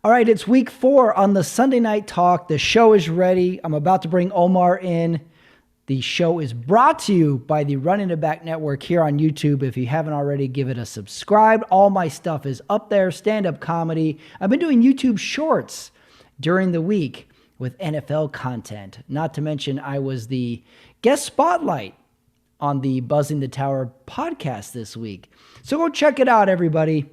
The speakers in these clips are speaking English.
All right, it's week 4 on the Sunday Night Talk. The show is ready. I'm about to bring Omar in. The show is brought to you by the Running It Back Network here on YouTube. If you haven't already, give it a subscribe. All my stuff is up there, stand-up comedy. I've been doing YouTube shorts during the week with NFL content. Not to mention, I was the guest spotlight on the Buzzing the Tower podcast this week. So go check it out, everybody.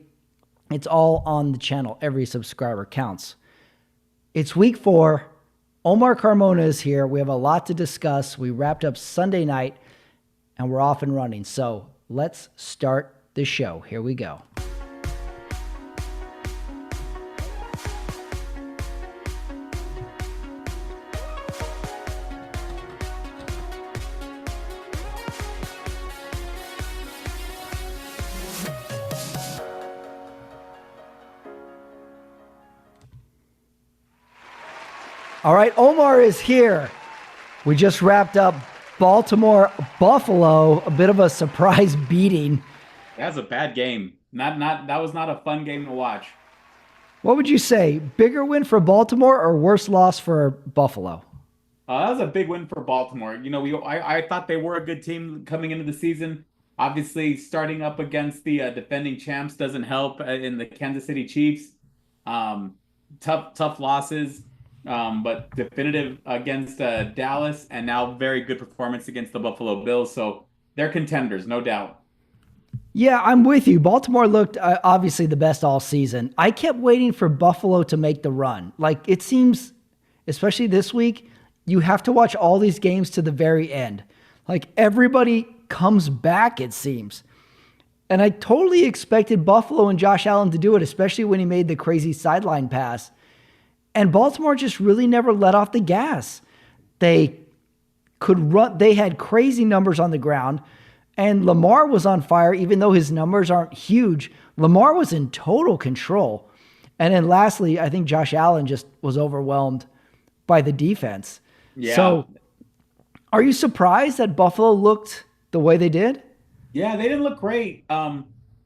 It's all on the channel. Every subscriber counts. It's week 4. Omar Carmona is here. We have a lot to discuss. We wrapped up Sunday night, and we're off and running. So let's start the show. Here we go. All right, Omar is here. We just wrapped up Baltimore-Buffalo, a bit of a surprise beating. That was a bad game. That was not a fun game to watch. What would you say? Bigger win for Baltimore or worse loss for Buffalo? That was a big win for Baltimore. You know, I thought they were a good team coming into the season. Obviously, starting up against the defending champs doesn't help in the Kansas City Chiefs. Tough losses. But definitive against Dallas, and now very good performance against the Buffalo Bills. So they're contenders, no doubt. Yeah, I'm with you. Baltimore looked obviously the best all season. I kept waiting for Buffalo to make the run. Like, it seems, especially this week, you have to watch all these games to the very end. Like, everybody comes back, it seems. And I totally expected Buffalo and Josh Allen to do it, especially when he made the crazy sideline pass. And Baltimore just really never let off the gas. They could run. They had crazy numbers on the ground. And Lamar was on fire, even though his numbers aren't huge. Lamar was in total control. And then lastly, I think Josh Allen just was overwhelmed by the defense. Yeah. So are you surprised that Buffalo looked the way they did? Yeah, they didn't look great. But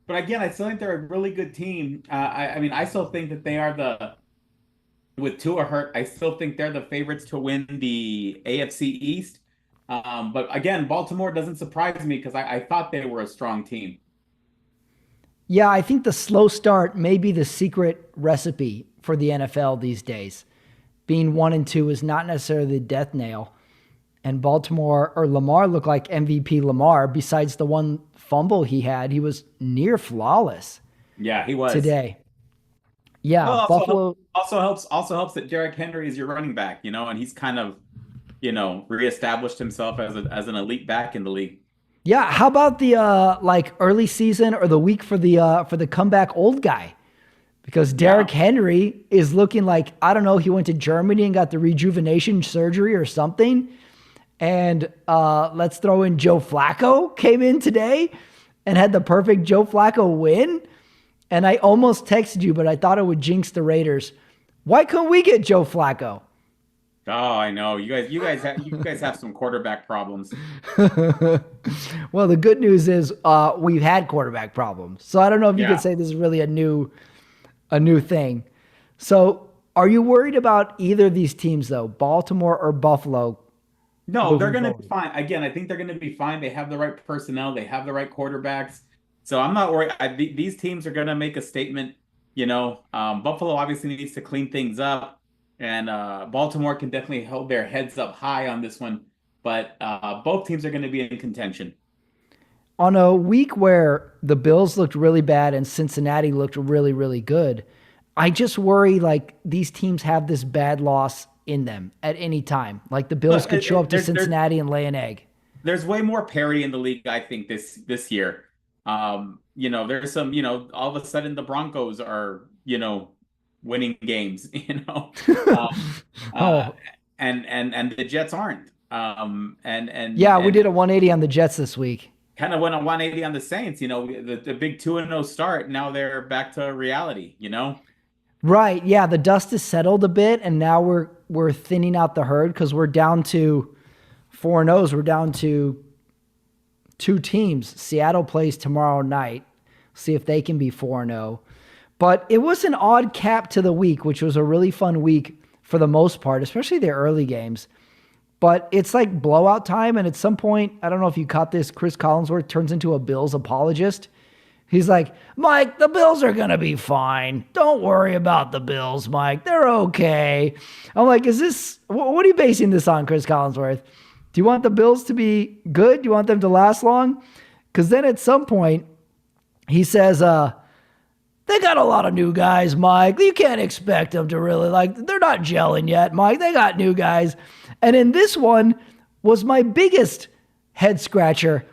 again, I still think they're a really good team. I mean, I still think that they are with Tua hurt, I still think they're the favorites to win the AFC East. But again, Baltimore doesn't surprise me because I thought they were a strong team. Yeah, I think the slow start may be the secret recipe for the NFL these days. Being 1-2 is not necessarily the death nail. And Baltimore or Lamar looked like MVP Lamar. Besides the one fumble he had, he was near flawless. Yeah, he was today. Yeah, well, Buffalo also helps that Derrick Henry is your running back, and he's kind of, reestablished himself as an elite back in the league. Yeah, how about the early season or the week for the comeback old guy? Because Derrick Henry is looking like, I don't know, he went to Germany and got the rejuvenation surgery or something. And let's throw in Joe Flacco came in today and had the perfect Joe Flacco win. And I almost texted you, but I thought it would jinx the Raiders. Why couldn't we get Joe Flacco? Oh, I know. You guys have some quarterback problems. Well, the good news is we've had quarterback problems. So I don't know if you could say this is really a new thing. So are you worried about either of these teams, though, Baltimore or Buffalo? No, they're going to be fine. Again, I think they're going to be fine. They have the right personnel. They have the right quarterbacks. So I'm not worried. These teams are going to make a statement. Buffalo obviously needs to clean things up, and Baltimore can definitely hold their heads up high on this one. But both teams are going to be in contention. On a week where the Bills looked really bad and Cincinnati looked really, really good, I just worry like these teams have this bad loss in them at any time. Like the Bills could show up to Cincinnati and lay an egg. There's way more parity in the league, I think, this year. There's some, all of a sudden the Broncos are, winning games, and the Jets aren't. We did a 180 on the Jets this week. Kind of went a 180 on the Saints, the big 2-0 start. Now they're back to reality, Right. Yeah. The dust has settled a bit, and now we're thinning out the herd because we're down to 4-0s. We're down to 2 teams. Seattle plays tomorrow night. See if they can be 4-0. But it was an odd cap to the week, which was a really fun week for the most part, especially the early games. But it's like blowout time, and at some point, I don't know if you caught this, Chris Collinsworth turns into a Bills apologist. He's like, Mike, the Bills are going to be fine. Don't worry about the Bills, Mike. They're okay. I'm like, what are you basing this on, Chris Collinsworth? Do you want the Bills to be good? Do you want them to last long? Because then at some point, he says, they got a lot of new guys, Mike. You can't expect them to really, they're not gelling yet, Mike. They got new guys. And in this one was my biggest head scratcher.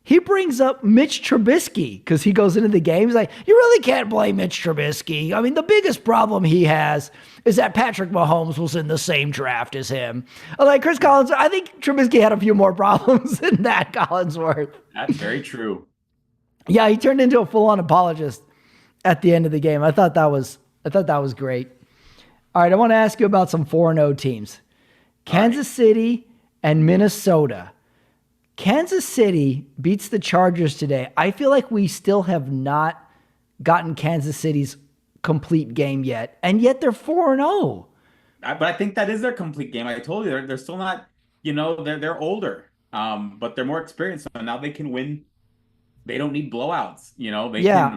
He brings up Mitch Trubisky because he goes into the game. He's like, you really can't blame Mitch Trubisky. I mean, the biggest problem he has is that Patrick Mahomes was in the same draft as him. I'm like, Chris Collins, I think Trubisky had a few more problems than that, Collinsworth. That's very true. Yeah, he turned into a full-on apologist at the end of the game. I thought that was great. All right, I want to ask you about some 4-0 teams. Kansas City and Minnesota. Kansas City beats the Chargers today. I feel like we still have not gotten Kansas City's complete game yet, and yet they're 4-0. But I think that is their complete game. I told you they're still not. They're older, but they're more experienced, so now they can win. They don't need blowouts.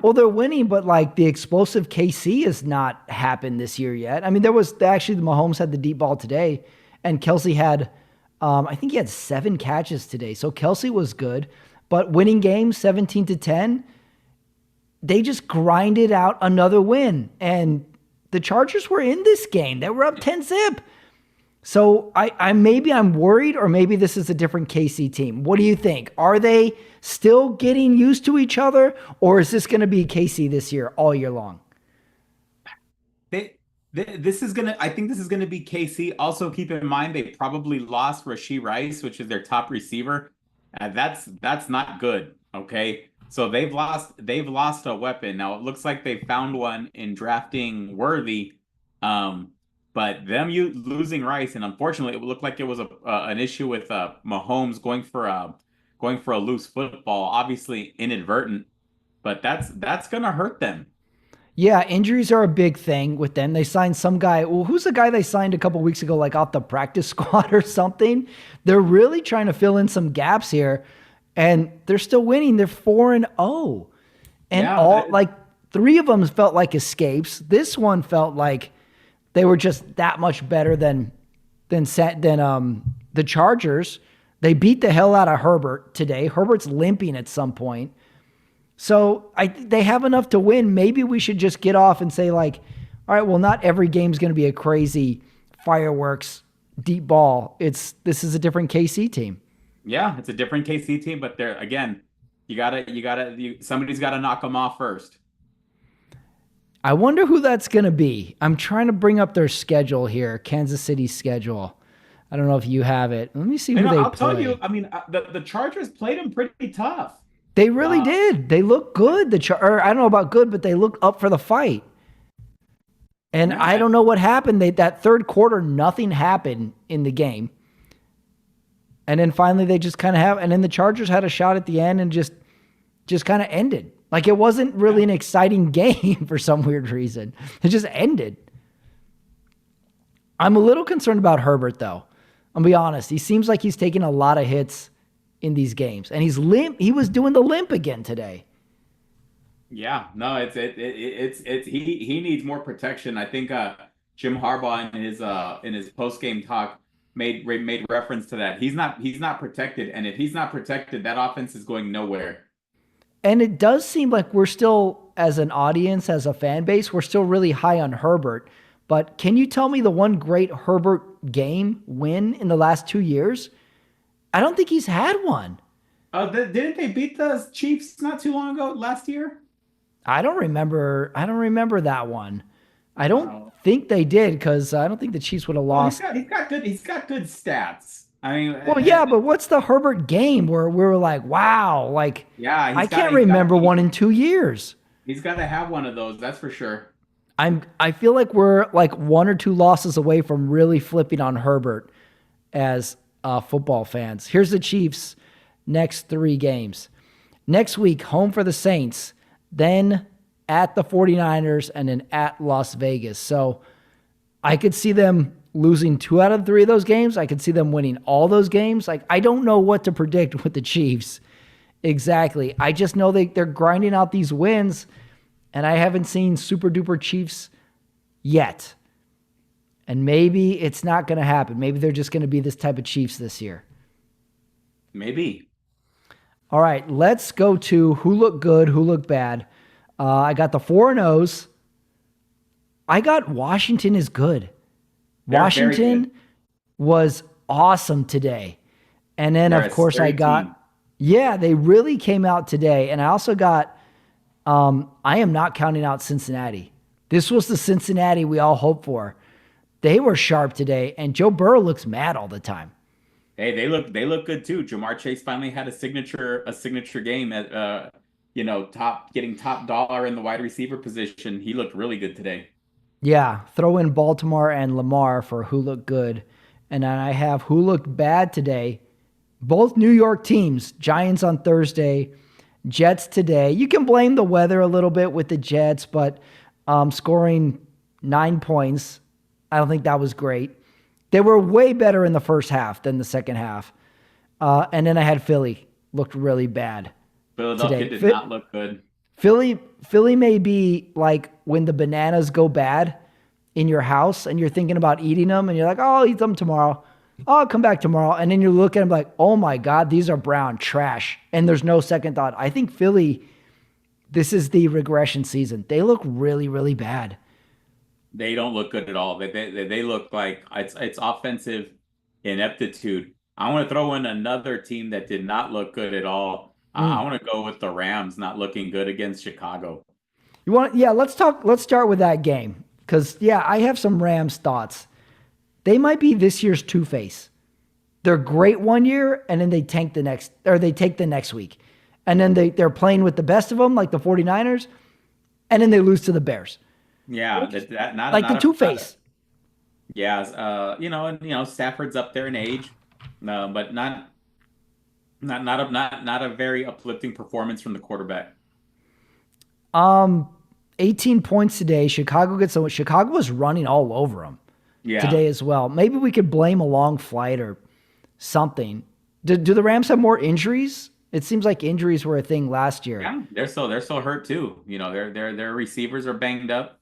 Well, they're winning, but like the explosive KC has not happened this year yet. I mean, the Mahomes had the deep ball today, and Kelsey had. I think he had 7 catches today. So Kelsey was good, but winning games 17-10, they just grinded out another win. And the Chargers were in this game. They were up 10-zip. So maybe I'm worried, or maybe this is a different KC team. What do you think? Are they still getting used to each other, or is this going to be KC this year all year long? I think this is gonna be KC. Also, keep in mind they probably lost Rashee Rice, which is their top receiver. That's not good. Okay, so they've lost a weapon. Now it looks like they found one in drafting Worthy, but losing Rice, and unfortunately it looked like it was an issue with Mahomes going for a loose football, obviously inadvertent, but that's gonna hurt them. Yeah, injuries are a big thing with them. They signed some guy. Well, who's the guy they signed a couple weeks ago, like off the practice squad or something? They're really trying to fill in some gaps here, and they're still winning. They're 4-0, and 3 of them felt like escapes. This one felt like they were just that much better than the Chargers. They beat the hell out of Herbert today. Herbert's limping at some point. So they have enough to win. Maybe we should just get off and say, like, all right, well, not every game's going to be a crazy fireworks deep ball. This is a different KC team. Yeah, it's a different KC team, but they're, again, somebody's got to knock them off first. I wonder who that's going to be. I'm trying to bring up their schedule here, Kansas City's schedule. I don't know if you have it. Let me see who they play. I'll tell you, I mean, the Chargers played them pretty tough. They really did. They look good. I don't know about good, but they look up for the fight. And I don't know what happened. That third quarter, nothing happened in the game. And then finally they just kind of and then the Chargers had a shot at the end and just kind of ended. Like it wasn't really an exciting game for some weird reason. It just ended. I'm a little concerned about Herbert though. I'll be honest. He seems like he's taking a lot of hits in these games, and he's limp. He was doing the limp again today. Yeah, no, he needs more protection. I think Jim Harbaugh in his post game talk made reference to that. He's not protected, and if he's not protected, that offense is going nowhere. And it does seem like we're still, as an audience, as a fan base, we're still really high on Herbert. But can you tell me the one great Herbert game win in the last 2 years? I don't think he's had one. Didn't they beat the Chiefs not too long ago last year? I don't remember that one. I don't think they did because I don't think the Chiefs would have lost. He's got good stats. I mean, well, yeah, but what's the Herbert game where we were like, wow, like, yeah, I can't remember one in 2 years. He's got to have one of those, that's for sure. I feel like we're like 1 or 2 losses away from really flipping on Herbert as football fans. Here's the Chiefs' next 3 games. Next week, home for the Saints, then at the 49ers, and then at Las Vegas. So I could see them losing 2 out of 3 of those games. I could see them winning all those games. Like, I don't know what to predict with the Chiefs exactly. I just know they're grinding out these wins, and I haven't seen super duper Chiefs yet. And maybe it's not going to happen. Maybe they're just going to be this type of Chiefs this year. Maybe. All right, let's go to who looked good, who looked bad. I got the 4-0s. I got Washington is good. They're Washington good. was awesome today. And then, They're of course, I got, team. yeah, they really came out today. And I also got, I am not counting out Cincinnati. This was the Cincinnati we all hoped for. They were sharp today, and Joe Burrow looks mad all the time. Hey, they look good too. Jamar Chase finally had a signature game at getting top dollar in the wide receiver position. He looked really good today. Yeah, throw in Baltimore and Lamar for who looked good. And then I have who looked bad today. Both New York teams, Giants on Thursday, Jets today. You can blame the weather a little bit with the Jets, but scoring 9 points, I don't think that was great. They were way better in the first half than the second half. And then I had Philly looked really bad. Philadelphia today. did not look good. Philly may be like when the bananas go bad in your house and you're thinking about eating them and you're like, oh, I'll eat them tomorrow. Oh, I'll come back tomorrow. And then you look at them like, oh my God, these are brown trash. And there's no second thought. I think Philly, this is the regression season. They look really, really bad. They don't look good at all. They look like it's offensive ineptitude. I want to throw in another team that did not look good at all. I want to go with the Rams not looking good against Chicago. Let's start with that game. Because, I have some Rams thoughts. They might be this year's Two-Face. They're great one year, and then they take the next week. And then they're playing with the best of them, like the 49ers, and then they lose to the Bears. Yeah, not the Two-Face. Stafford's up there in age, but not a very uplifting performance from the quarterback. 18 points today. Chicago was running all over them today as well. Maybe we could blame a long flight or something. Do the Rams have more injuries? It seems like injuries were a thing last year. Yeah, they're still hurt too. Their receivers are banged up.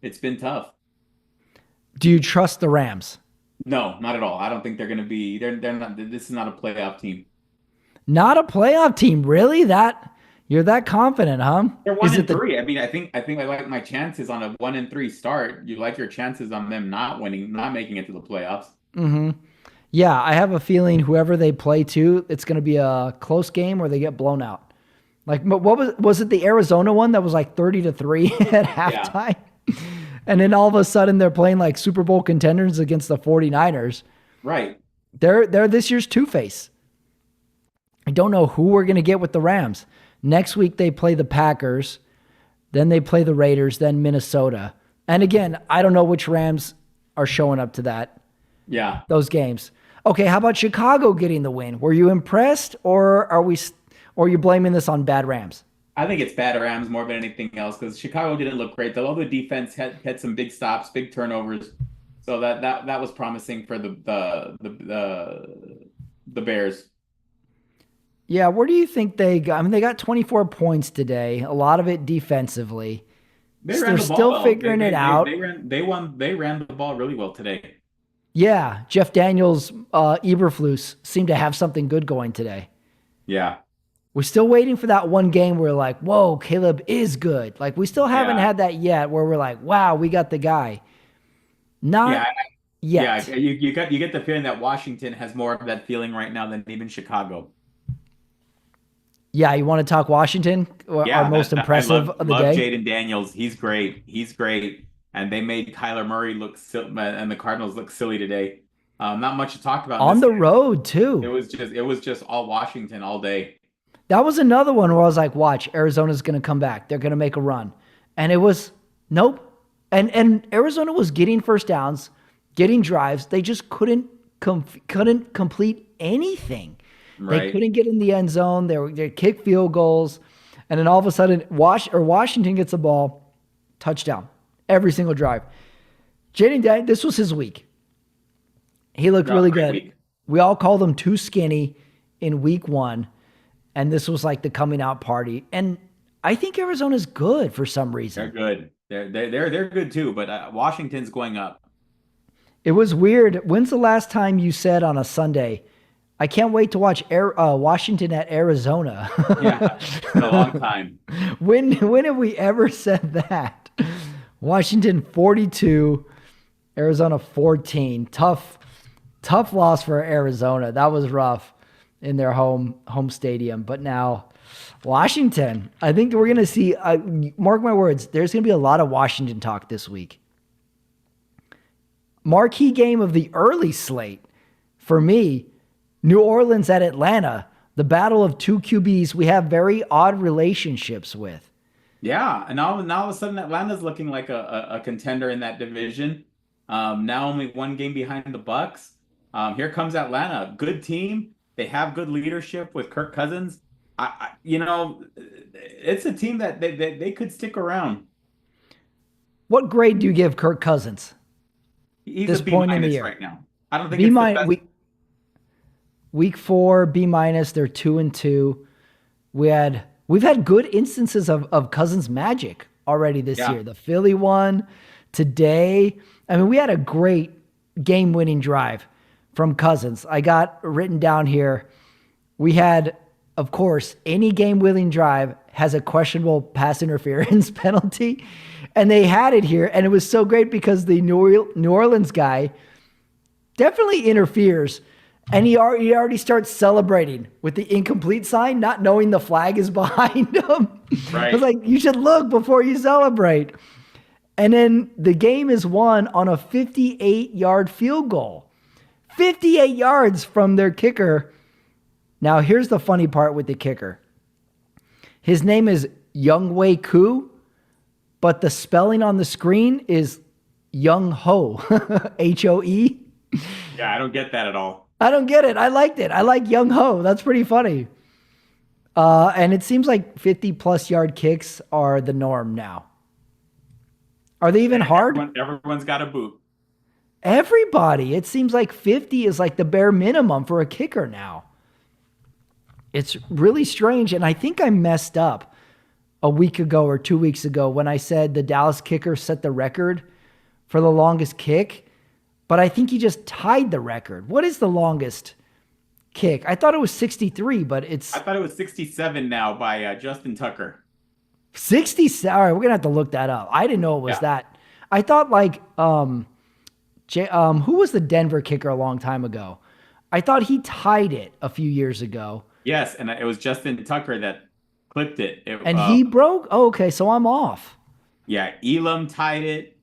It's been tough. Do you trust the Rams? No, not at all. I don't think they're going to be. They're not. This is not a playoff team. Not a playoff team, really? You're that confident, huh? They're 1-3. I think I like my chances on a 1-3 start. You like your chances on them not winning, not making it to the playoffs. Mm-hmm. Yeah, I have a feeling whoever they play to, it's going to be a close game or they get blown out. Like, what was it? The Arizona one that was like 30-3 at halftime. Yeah. And then all of a sudden they're playing like Super Bowl contenders against the 49ers. Right. They're this year's Two-Face. I don't know who we're going to get with the Rams. Next week they play the Packers. Then they play the Raiders, then Minnesota. And again, I don't know which Rams are showing up to that. Yeah. Those games. Okay, how about Chicago getting the win? Were you impressed or are you blaming this on bad Rams? I think it's bad Rams more than anything else because Chicago didn't look great. Although the defense had some big stops, big turnovers, so that was promising for the Bears. Yeah, where do you think they got? I mean, they got 24 points today. A lot of it defensively. They're still figuring it out. They ran the ball really well today. Yeah, Jeff Daniels, Eberflus seemed to have something good going today. Yeah. We're still waiting for that one game where like, whoa, Caleb is good. Like we still haven't had that yet where we're like, wow, we got the guy. Not yet. Yeah, you get the feeling that Washington has more of that feeling right now than even Chicago. Yeah, you want to talk Washington? Our most impressive of the day? I love Jayden Daniels. He's great. And they made Kyler Murray and the Cardinals look silly today. Not much to talk about. On the road, too. It was just all Washington all day. That was another one where I was like, watch, Arizona's going to come back. They're going to make a run. And it was, nope. And Arizona was getting first downs, getting drives. They just couldn't complete anything. Right. They couldn't get in the end zone. They kick field goals. And then all of a sudden, Washington gets the ball, touchdown, every single drive. Jayden, this was his week. He looked really good. Week. We all called him too skinny in week 1, and this was like the coming out party. And I think Arizona's good for some reason. They're good. They're good too, but Washington's going up. It was weird. When's the last time you said on a Sunday, I can't wait to watch Washington at Arizona? Yeah, it's been a long time. When have we ever said that? Washington 42, Arizona 14. Tough loss for Arizona. That was rough in their home stadium. But now Washington, I think we're going to see, mark my words, there's going to be a lot of Washington talk this week. Marquee game of the early slate for me, New Orleans at Atlanta, the battle of two QBs we have very odd relationships with. Yeah, and now all of a sudden Atlanta's looking like a contender in that division. Now only one game behind the Bucks. Here comes Atlanta, good team. They have good leadership with Kirk Cousins. It's a team that they could stick around. What grade do you give Kirk Cousins? He's this a B point in the minus year right now. I don't think B it's minus. the best. Week 4, B minus. They're 2-2. We've had good instances of Cousins magic already this year. The Philly one today. I mean, we had a great game-winning drive from Cousins. I got written down here. We had, of course, any game-winning drive has a questionable pass interference penalty. And they had it here. And it was so great because the New Orleans guy definitely interferes. And he already starts celebrating with the incomplete sign, not knowing the flag is behind him. Right. I was like, you should look before you celebrate. And then the game is won on a 58-yard field goal. 58 yards from their kicker. Now, here's the funny part with the kicker. His name is Younghoe Koo, but the spelling on the screen is Young Ho, Hoe. Yeah, I don't get that at all. I don't get it. I liked it. I like Young Ho. That's pretty funny. And it seems like 50-plus yard kicks are the norm now. Are they even hard? Everyone's got a boot. Everybody. It seems like 50 is like the bare minimum for a kicker now. It's really strange. And I think I messed up a week ago or 2 weeks ago when I said the Dallas kicker set the record for the longest kick. But I think he just tied the record. What is the longest kick? I thought it was 63, but it's... I thought it was 67 now by Justin Tucker. 67? All right, we're going to have to look that up. I didn't know it was that. I thought like... who was the Denver kicker a long time ago? I thought he tied it a few years ago. Yes, and it was Justin Tucker that clipped it. And he broke? Oh, okay, so I'm off. Yeah, Elam tied it.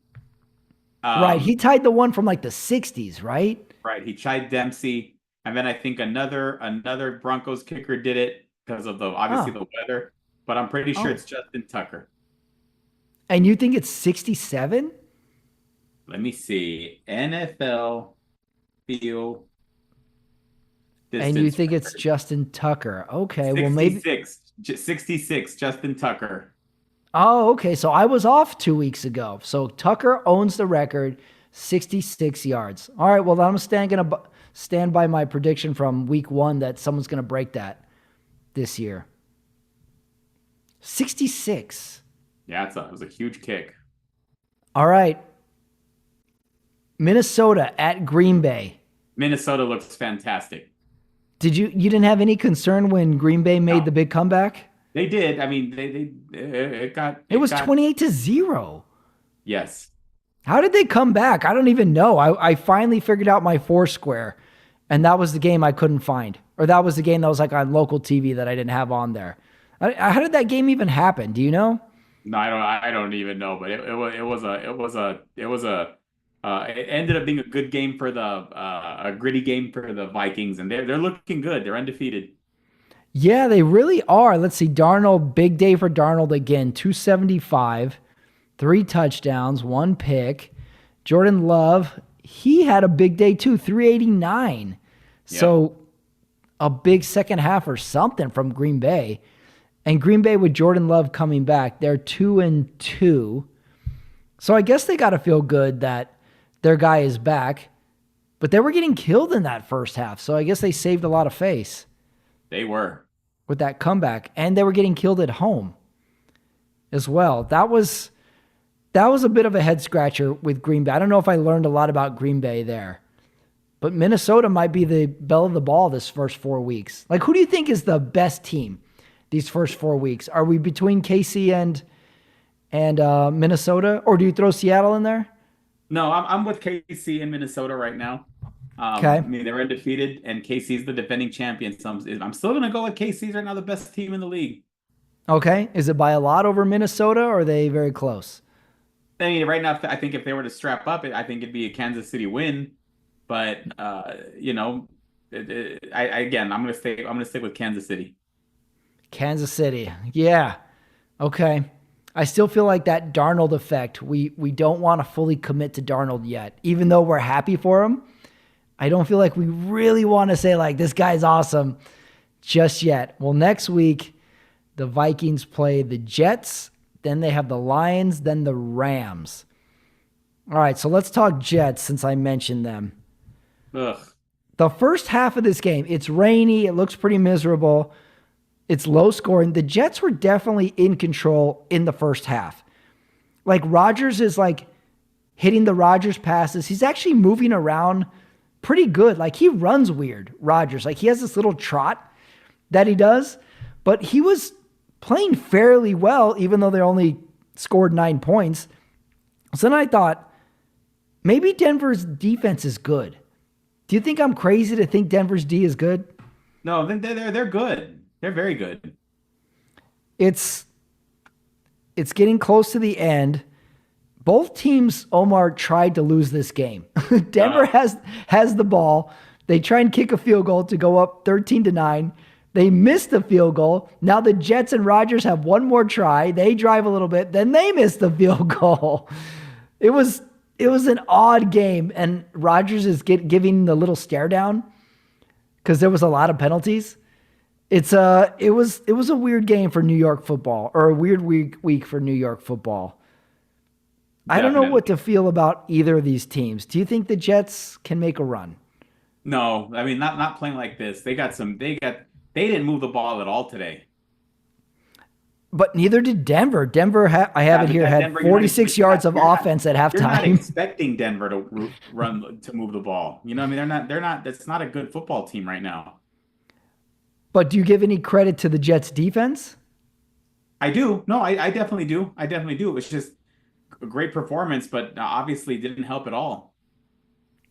Right, he tied the one from like the 60s, right? Right, he tied Dempsey. And then I think another Broncos kicker did it because of the weather. But I'm pretty sure it's Justin Tucker. And you think it's 67? Let me see. NFL field distance. And you think it's Justin Tucker. Okay, 66, well maybe 66, Justin Tucker. Oh, okay. So I was off 2 weeks ago. So Tucker owns the record, 66 yards. All right, well, I'm going to stand by my prediction from week 1 that someone's going to break that this year. 66. Yeah, it was a huge kick. All right. Minnesota at Green Bay. Minnesota looks fantastic. You didn't have any concern when Green Bay made the big comeback? They did. I mean, it was 28-0. Yes. How did they come back? I don't even know. I finally figured out my Foursquare, and that was the game I couldn't find. Or that was the game that was like on local TV that I didn't have on there. How did that game even happen? Do you know? No, I don't even know. But it ended up being a good game for a gritty game for the Vikings, and they're looking good. They're undefeated. Yeah, they really are. Let's see. Darnold, big day for Darnold again. 275, 3 touchdowns, 1 pick. Jordan Love, he had a big day too, 389. Yeah. So a big second half or something from Green Bay. And Green Bay with Jordan Love coming back, they're 2-2. So I guess they got to feel good that their guy is back. But they were getting killed in that first half. So I guess they saved a lot of face. They were. With that comeback. And they were getting killed at home as well. That was a bit of a head scratcher with Green Bay. I don't know if I learned a lot about Green Bay there. But Minnesota might be the belle of the ball this first 4 weeks. Like, who do you think is the best team these first 4 weeks? Are we between KC and Minnesota? Or do you throw Seattle in there? No, I'm with KC in Minnesota right now. Okay. I mean, they're undefeated, and KC's the defending champion. So I'm still going to go with KC's right now, the best team in the league. Okay. Is it by a lot over Minnesota, or are they very close? I mean, right now, I think if they were to strap up, I think it'd be a Kansas City win. But I'm going to stick with Kansas City. Kansas City. Yeah. Okay. I still feel like that Darnold effect. We don't want to fully commit to Darnold yet. Even though we're happy for him, I don't feel like we really want to say, like, this guy's awesome just yet. Well, next week, the Vikings play the Jets. Then they have the Lions, then the Rams. All right, so let's talk Jets since I mentioned them. Ugh. The first half of this game, it's rainy. It looks pretty miserable. It's low scoring. The Jets were definitely in control in the first half. Like, Rodgers is like hitting the Rodgers passes. He's actually moving around pretty good. Like, he runs weird, Rodgers. Like, he has this little trot that he does, but he was playing fairly well, even though they only scored 9 points. So then I thought, maybe Denver's defense is good. Do you think I'm crazy to think Denver's D is good? No, they're good. They're very good. It's getting close to the end. Both teams, Omar, tried to lose this game. Denver has the ball. They try and kick a field goal to go up 13-9. They missed the field goal. Now the Jets and Rodgers have one more try. They drive a little bit. Then they miss the field goal. It was an odd game, and Rodgers is giving the little stare down because there was a lot of penalties. It was a weird game for New York football, or a weird week for New York football. I don't know what to feel about either of these teams. Do you think the Jets can make a run? No, I mean, not playing like this. They didn't move the ball at all today. But neither did Denver. Denver, I have it here, had Denver, 46 yards of offense at halftime. You're not expecting Denver to move the ball. You know what I mean? They're not. That's not a good football team right now. But do you give any credit to the Jets defense? I do. No, I definitely do. I definitely do. It was just a great performance, but obviously didn't help at all.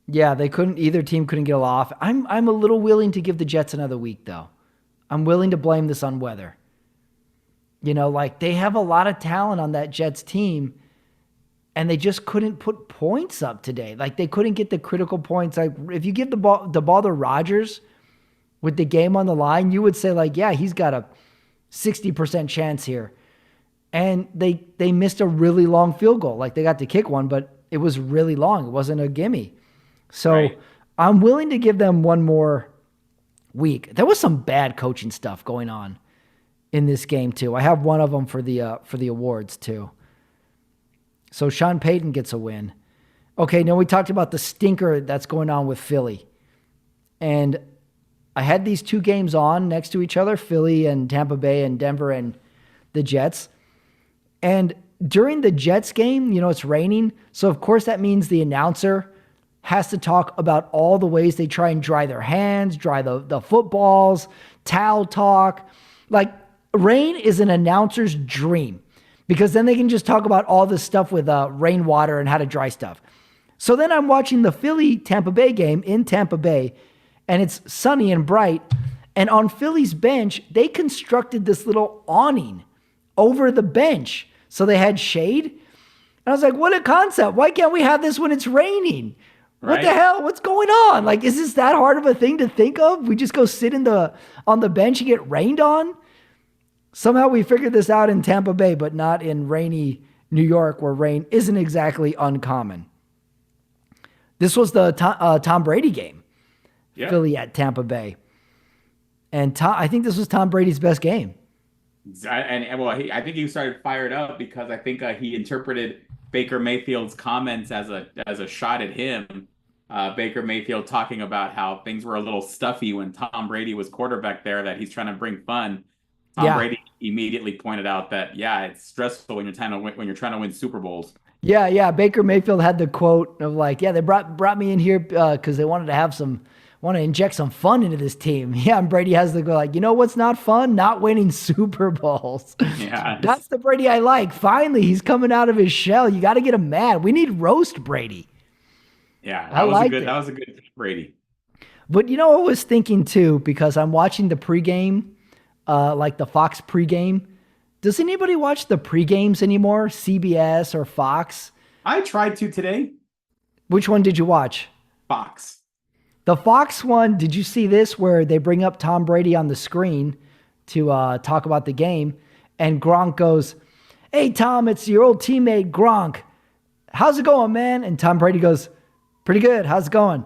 Yeah, either team couldn't get off. I'm a little willing to give the Jets another week, though. I'm willing to blame this on weather. You know, like, they have a lot of talent on that Jets team, and they just couldn't put points up today. Like, they couldn't get the critical points. Like, if you give the ball to Rodgers with the game on the line, you would say, like, yeah, he's got a 60% chance here. And they missed a really long field goal. Like, they got to kick one, but it was really long. It wasn't a gimme. So right. I'm willing to give them one more week. There was some bad coaching stuff going on in this game too. I have one of them for the awards too. So Sean Payton gets a win. Okay, now we talked about the stinker that's going on with Philly. And I had these two games on next to each other, Philly and Tampa Bay and Denver and the Jets. And during the Jets game, you know, it's raining. So of course that means the announcer has to talk about all the ways they try and dry their hands, dry the footballs, towel talk. Like, rain is an announcer's dream because then they can just talk about all this stuff with rainwater and how to dry stuff. So then I'm watching the Philly-Tampa Bay game in Tampa Bay, and it's sunny and bright. And on Philly's bench, they constructed this little awning over the bench. So they had shade. And I was like, what a concept. Why can't we have this when it's raining? What the hell? What's going on? Like, is this that hard of a thing to think of? We just go sit on the bench and get rained on? Somehow we figured this out in Tampa Bay, but not in rainy New York, where rain isn't exactly uncommon. This was the Tom Brady game. Yep. Philly at Tampa Bay. And I think this was Tom Brady's best game. I think he started fired up because I think he interpreted Baker Mayfield's comments as a shot at him. Baker Mayfield talking about how things were a little stuffy when Tom Brady was quarterback there, that he's trying to bring fun. Tom Yeah. Brady immediately pointed out that yeah, it's stressful when you're trying to win Super Bowls. Yeah, yeah. Baker Mayfield had the quote of like, "Yeah, they brought me in here because they wanted to want to inject some fun into this team." Yeah, and Brady has to go like, "You know what's not fun? Not winning Super Bowls." Yeah, That's the Brady I like. Finally, he's coming out of his shell. You got to get him mad. We need roast Brady. yeah, I liked that it. was a good Brady. But you know, I was thinking too because I'm watching the pregame, like the Fox pregame. Does anybody watch the pregames anymore? CBS or Fox? I tried to today. Which one did you watch? Fox. The Fox one, did you see this where they bring up Tom Brady on the screen to talk about the game? And Gronk goes, "Hey, Tom, it's your old teammate, Gronk. How's it going, man?" And Tom Brady goes, "Pretty good. How's it going?"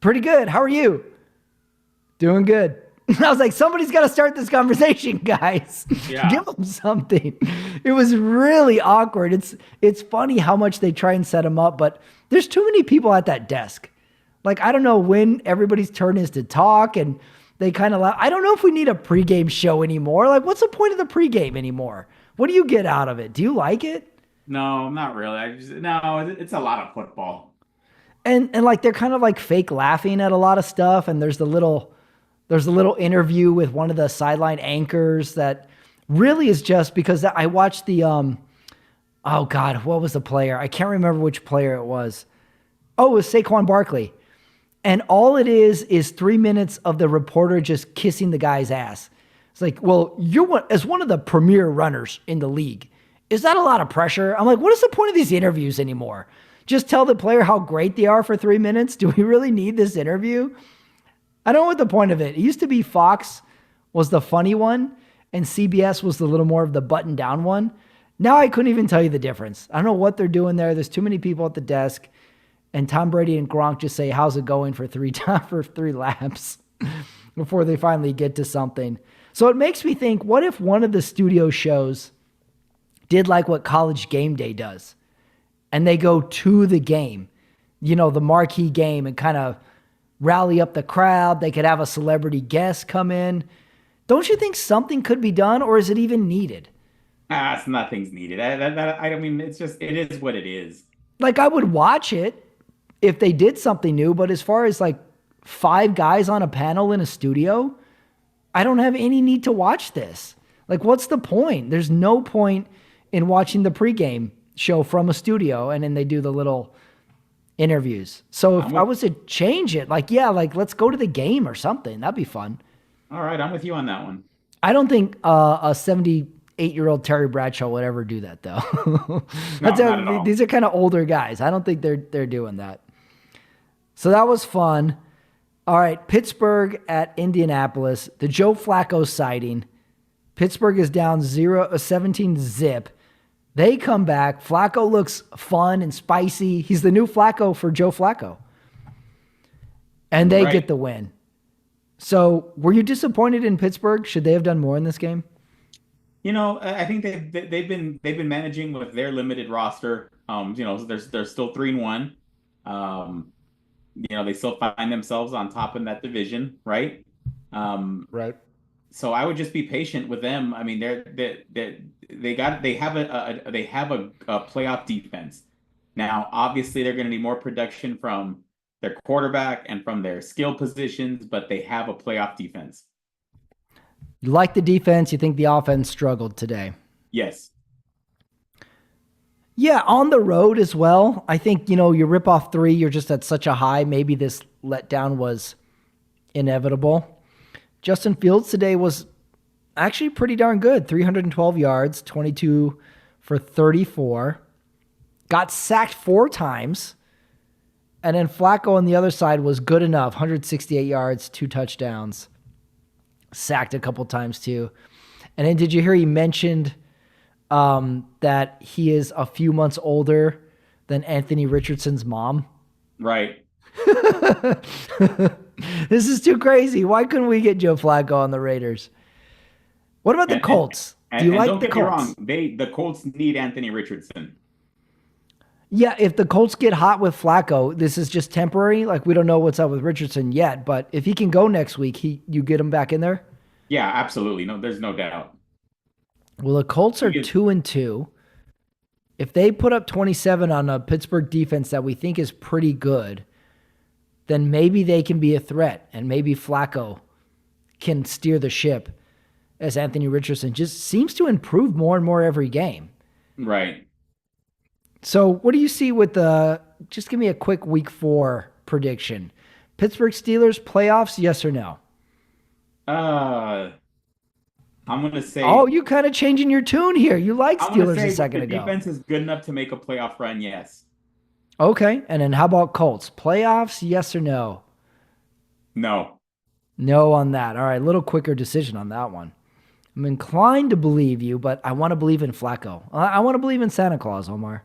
"Pretty good. How are you?" "Doing good." I was like, somebody's got to start this conversation, guys. Yeah. Give them something. It was really awkward. It's funny how much they try and set him up, but there's too many people at that desk. Like, I don't know when everybody's turn is to talk, and they kind of I don't know if we need a pregame show anymore. Like, what's the point of the pregame anymore? What do you get out of it? Do you like it? No, not really. No, it's a lot of football. And like they're kind of like fake laughing at a lot of stuff, and there's a little interview with one of the sideline anchors that really is just because I watched the oh God, what was the player? I can't remember which player it was. Oh, it was Saquon Barkley. And all it is 3 minutes of the reporter just kissing the guy's ass. It's like, well, as one of the premier runners in the league, is that a lot of pressure? I'm like, what is the point of these interviews anymore? Just tell the player how great they are for 3 minutes? Do we really need this interview? I don't know what the point of it. It used to be Fox was the funny one and CBS was the little more of the button down one. Now I couldn't even tell you the difference. I don't know what they're doing there. There's too many people at the desk, and Tom Brady and Gronk just say, "How's it going?" for for 3 laps before they finally get to something. So it makes me think, what if one of the studio shows did like what College Game Day does, and they go to the game, the marquee game, and kind of rally up the crowd. They could have a celebrity guest come in. Don't you think something could be done, or is it even needed? Nothing's needed. I don't mean, it is what it is. Like, I would watch it if they did something new, but as far as like 5 guys on a panel in a studio, I don't have any need to watch this. Like, what's the point? There's no point in watching the pregame show from a studio and then they do the little interviews. So if I was to change it, like, yeah, like let's go to the game or something. That'd be fun. All right, I'm with you on that one. I don't think a 78-year-old Terry Bradshaw would ever do that, though. No, not at all. These are kind of older guys. I don't think they're doing that. So that was fun. All right, Pittsburgh at Indianapolis. The Joe Flacco sighting. Pittsburgh is down 17 zip. They come back. Flacco looks fun and spicy. He's the new Flacco for Joe Flacco. And they get the win. So were you disappointed in Pittsburgh? Should they have done more in this game? I think they've been managing with their limited roster. They're still 3-1. They still find themselves on top in that division, right? Right. So I would just be patient with them. I mean, they have a playoff defense. Now, obviously, they're going to need more production from their quarterback and from their skill positions, but they have a playoff defense. You like the defense. You think the offense struggled today? Yes. Yeah, on the road as well. I think, you rip off 3, you're just at such a high. Maybe this letdown was inevitable. Justin Fields today was actually pretty darn good. 312 yards, 22 for 34. Got sacked 4 times. And then Flacco on the other side was good enough. 168 yards, 2 touchdowns. Sacked a couple times too. And then did you hear he mentioned that he is a few months older than Anthony Richardson's mom? Right. This is too crazy. Why couldn't we get Joe Flacco on the Raiders? What about the And and Colts? Do you and like don't the get me wrong, Colts? the Colts need Anthony Richardson. Yeah, if the Colts get hot with Flacco, this is just temporary. Like we don't know what's up with Richardson yet, but if he can go next week, you get him back in there. Yeah, absolutely. No, there's no doubt. Well, the Colts He are is 2-2. If they put up 27 on a Pittsburgh defense that we think is pretty good, then maybe they can be a threat, and maybe Flacco can steer the ship as Anthony Richardson just seems to improve more and more every game. right. So, what do you see with just give me a quick week 4 prediction. Pittsburgh Steelers playoffs, yes or no? Uh, I'm gonna Oh, say you kind of changing your tune here. You liked I'm gonna Steelers a say second the ago. defense is good enough to make a playoff run. Yes. Okay. And then how about Colts? Playoffs, yes or no? No. No on that. All right. A little quicker decision on that one. I'm inclined to believe you, but I want to believe in Flacco. I want to believe in Santa Claus, Omar.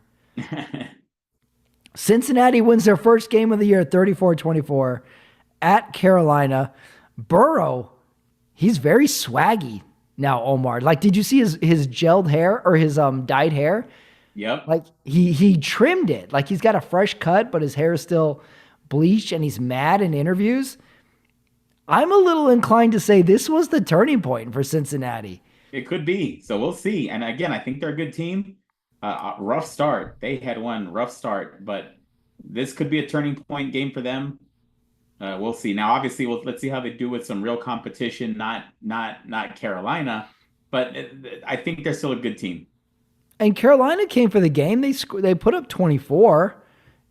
Cincinnati wins their first game of the year 34-24 at Carolina. Burrow, he's very swaggy now, Omar. Like, did you see his gelled hair or his dyed hair? Yep. Like he trimmed it. Like he's got a fresh cut, but his hair is still bleached and he's mad in interviews. I'm a little inclined to say this was the turning point for Cincinnati. It could be. So we'll see. And again, I think they're a good team. Rough start. They had one rough start, but this could be a turning point game for them. We'll see. Now, obviously, let's see how they do with some real competition, not Carolina, but I think they're still a good team. And Carolina came for the game. They put up 24.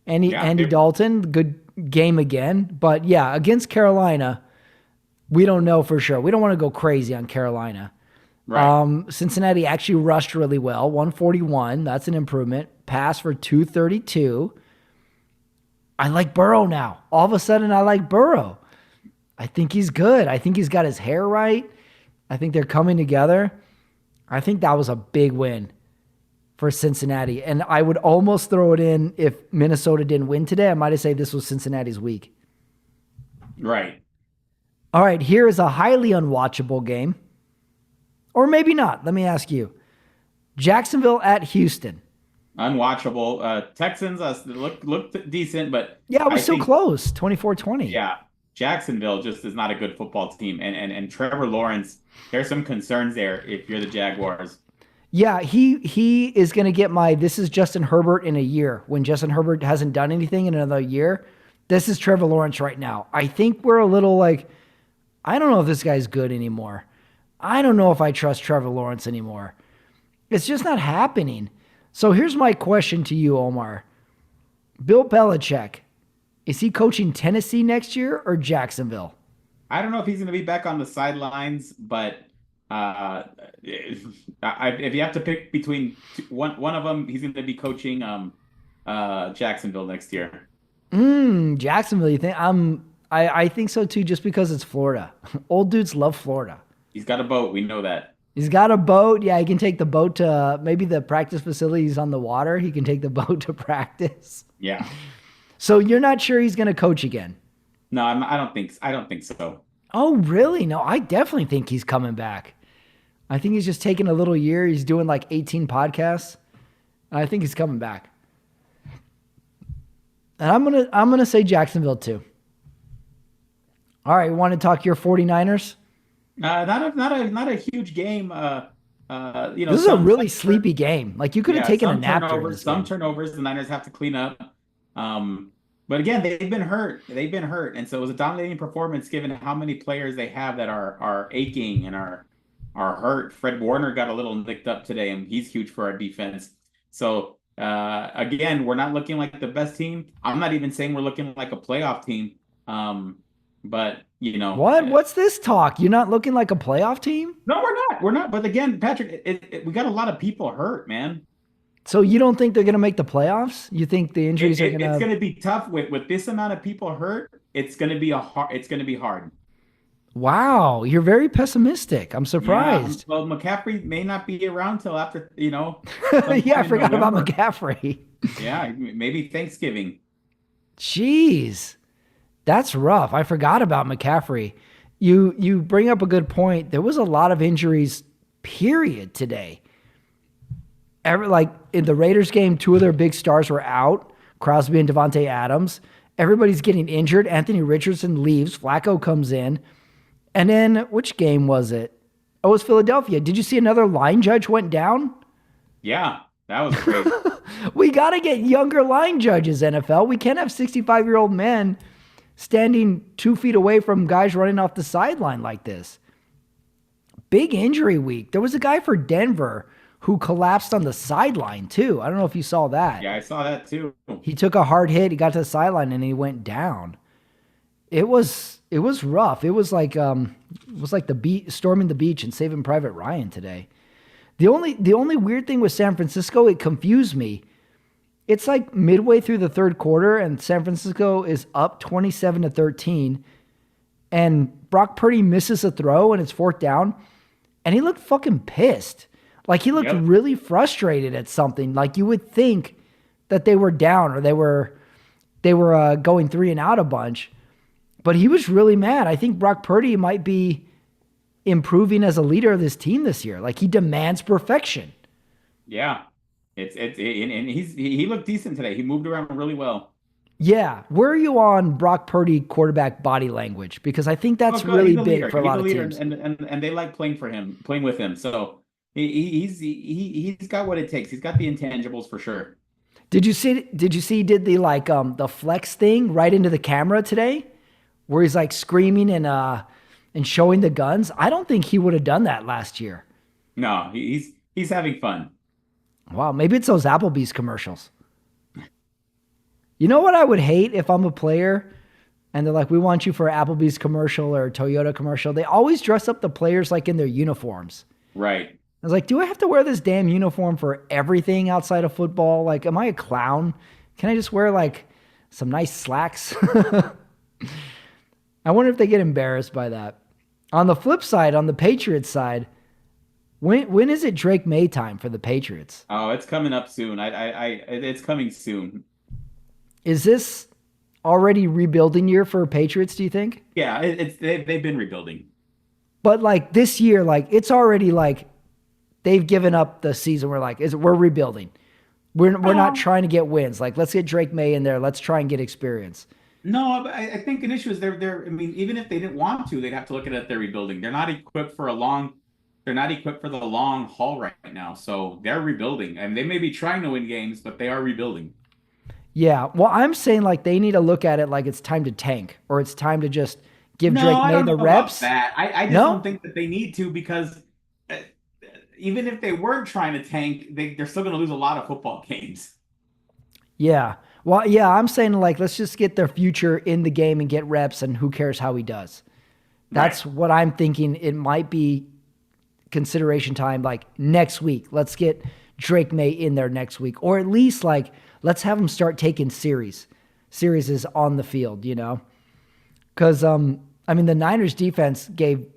Andy Dalton, good game again. But yeah, against Carolina, we don't know for sure. We don't want to go crazy on Carolina. Right. Cincinnati actually rushed really well, 141. That's an improvement. Pass for 232. I like Burrow now. All of a sudden, I like Burrow. I think he's good. I think he's got his hair right. I think they're coming together. I think that was a big win for Cincinnati. And I would almost throw it in if Minnesota didn't win today. I might have said this was Cincinnati's week. Right. All right, here is a highly unwatchable game. Or maybe not. Let me ask you. Jacksonville at Houston. Unwatchable. Texans looked decent, but Yeah, it was I so think, close. 24-20. yeah, Jacksonville just is not a good football team. And Trevor Lawrence, there's some concerns there if you're the Jaguars. Yeah, he is going to get this is Justin Herbert in a year. When Justin Herbert hasn't done anything in another year, this is Trevor Lawrence right now. I think we're a little like, I don't know if this guy's good anymore. I don't know if I trust Trevor Lawrence anymore. It's just not happening. So here's my question to you, Omar. Bill Belichick, is he coaching Tennessee next year or Jacksonville? I don't know if he's going to be back on the sidelines, but if you have to pick between one of them, he's going to be coaching Jacksonville next year. Jacksonville, you think? I think so too, just because it's Florida. Old dudes love Florida. He's got a boat. We know that. He's got a boat. Yeah, he can take the boat to maybe the practice facilities on the water. He can take the boat to practice. Yeah. So you're not sure he's going to coach again? No, I don't think so. Oh, really? No, I definitely think he's coming back. I think he's just taking a little year. He's doing like 18 podcasts. I think he's coming back. And I'm gonna say Jacksonville too. All right, want to talk your 49ers? Not a huge game. This is a really sleepy game. Like you could have taken a nap during this Some game. turnovers the Niners have to clean up. But again, they've been hurt. And so it was a dominating performance given how many players they have that are aching and are hurt. Fred Warner got a little nicked up today, and he's huge for our defense. So again, we're not looking like the best team. I'm not even saying we're looking like a playoff team. But What? What's this talk? You're not looking like a playoff team? No, we're not. We're not. But again, Patrick, we got a lot of people hurt, man. So you don't think they're going to make the playoffs? You think the injuries are going to? It's going to be tough with this amount of people hurt. It's going to be hard. Wow, you're very pessimistic. I'm surprised. Yeah, well, McCaffrey may not be around till after, Yeah, I forgot about McCaffrey. Yeah, maybe Thanksgiving. Jeez, that's rough. I forgot about McCaffrey. You bring up a good point. There was a lot of injuries period, today. Like in the Raiders game, 2 of their big stars were out, Crosby and Devontae Adams. Everybody's getting injured. Anthony Richardson leaves. Flacco comes in. And then, which game was it? Oh, it was Philadelphia. Did you see another line judge went down? Yeah, that was great. We got to get younger line judges, NFL. We can't have 65-year-old men standing 2 feet away from guys running off the sideline like this. Big injury week. There was a guy for Denver who collapsed on the sideline too. I don't know if you saw that. Yeah, I saw that too. He took a hard hit. He got to the sideline and he went down. It was rough. It was like storming the beach and Saving Private Ryan today. The only weird thing with San Francisco, it confused me. It's like midway through the third quarter and San Francisco is up 27-13, and Brock Purdy misses a throw and it's 4th down, and he looked fucking pissed. Like he looked really frustrated at something. Like you would think that they were down or they were going 3 and out a bunch, but he was really mad. I think Brock Purdy might be improving as a leader of this team this year. Like he demands perfection. Yeah, and he looked decent today. He moved around really well. Yeah, where are you on Brock Purdy quarterback body language? Because I think that's really big for a lot of teams, and they like playing with him. So. He's got what it takes. He's got the intangibles for sure. Did you see he did the flex thing right into the camera today, where he's like screaming and showing the guns? I don't think he would have done that last year. No, he's having fun. Wow, maybe it's those Applebee's commercials. You know what I would hate if I'm a player and they're like, we want you for an Applebee's commercial or a Toyota commercial. They always dress up the players like in their uniforms. Right. I was like, do I have to wear this damn uniform for everything outside of football? Like, am I a clown? Can I just wear like some nice slacks? I wonder if they get embarrassed by that. On the flip side, on the Patriots side, when is it Drake May time for the Patriots? Oh, it's coming up soon. It's coming soon. Is this already rebuilding year for Patriots, do you think? Yeah, they've been rebuilding. But like this year, like it's already like they've given up the season. We're rebuilding. We're not trying to get wins. Like, let's get Drake May in there. Let's try and get experience. No, but I think an issue is they're. I mean, even if they didn't want to, they'd have to look at it. They're rebuilding. They're not equipped for the long haul right now. So they're rebuilding, and they may be trying to win games, but they are rebuilding. Yeah. Well, I'm saying like they need to look at it like it's time to tank, or it's time to just give Drake May the reps. I just don't think that they need to, because even if they weren't trying to tank, they're still going to lose a lot of football games. Yeah. Well, yeah, I'm saying like, let's just get their future in the game and get reps, and who cares how he does. That's right. What I'm thinking. It might be consideration time, like next week. Let's get Drake May in there next week, or at least like, let's have him start taking series is on the field, you know? Because, I mean, the Niners defense gave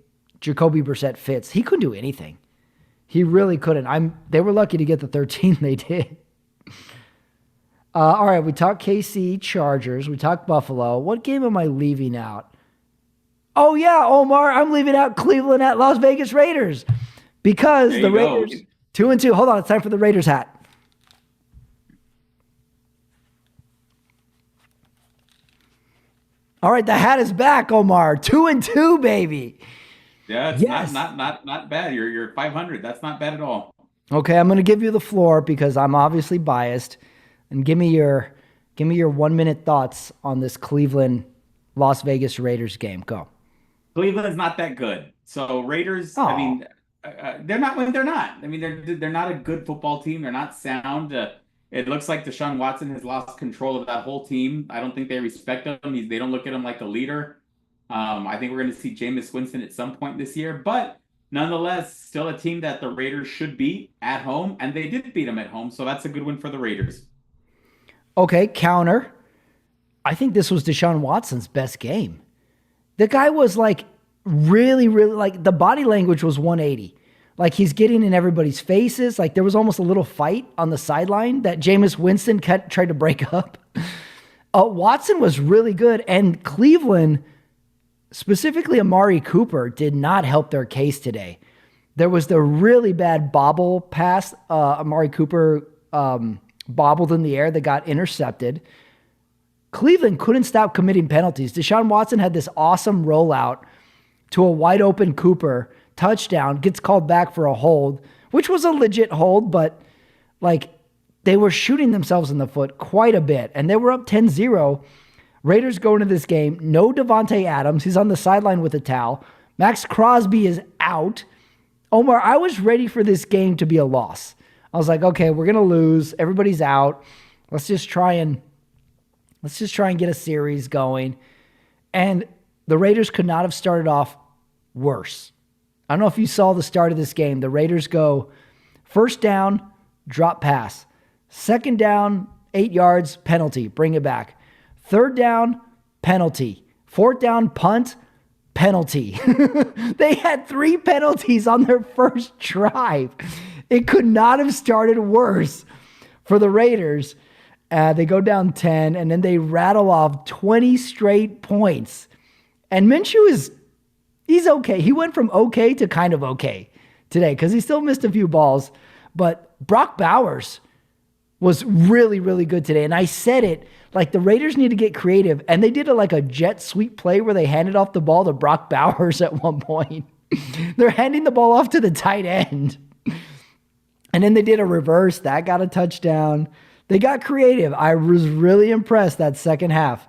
Jacoby Brissett fits. He couldn't do anything. He really couldn't. They were lucky to get the 13 they did. All right, we talked KC Chargers. We talked Buffalo. What game am I leaving out? Oh, yeah, Omar, I'm leaving out Cleveland at Las Vegas Raiders. Because the Raiders, 2-2. Hold on, it's time for the Raiders hat. All right, the hat is back, Omar. 2-2, baby. Yeah, it's not bad. You're 500. That's not bad at all. Okay, I'm going to give you the floor because I'm obviously biased, and give me your 1 minute thoughts on this Cleveland Las Vegas Raiders game. Go. Cleveland's not that good. So Raiders, I mean, they're not when they're not. I mean, they're not a good football team. They're not sound. It looks like Deshaun Watson has lost control of that whole team. I don't think they respect him. They don't look at him like a leader. I think we're going to see Jameis Winston at some point this year, but nonetheless, still a team that the Raiders should beat at home, and they did beat them at home, so that's a good win for the Raiders. Okay, counter. I think this was Deshaun Watson's best game. The guy was like really, really, like the body language was 180. Like he's getting in everybody's faces. Like there was almost a little fight on the sideline that Jameis Winston tried to break up. Watson was really good, and Cleveland, specifically Amari Cooper, did not help their case today. There was the really bad bobble pass. Amari Cooper bobbled in the air that got intercepted. Cleveland couldn't stop committing penalties. Deshaun Watson had this awesome rollout to a wide open Cooper touchdown, gets called back for a hold, which was a legit hold, but like they were shooting themselves in the foot quite a bit. And they were up 10-0. Raiders go into this game. No Devontae Adams. He's on the sideline with a towel. Max Crosby is out. Omar, I was ready for this game to be a loss. I was like, okay, we're going to lose. Everybody's out. Let's just try and get a series going. And the Raiders could not have started off worse. I don't know if you saw the start of this game. The Raiders go first down, drop pass. Second down, 8 yards, penalty, bring it back. Third down, penalty. Fourth down, punt, penalty. They had 3 penalties on their first drive. It could not have started worse for the Raiders. They go down 10, and then they rattle off 20 straight points. And Minshew he's okay. He went from okay to kind of okay today because he still missed a few balls. But Brock Bowers was really, really good today. And I said it, like the Raiders need to get creative. And they did a jet sweep play where they handed off the ball to Brock Bowers at one point. They're handing the ball off to the tight end. And then they did a reverse. That got a touchdown. They got creative. I was really impressed that second half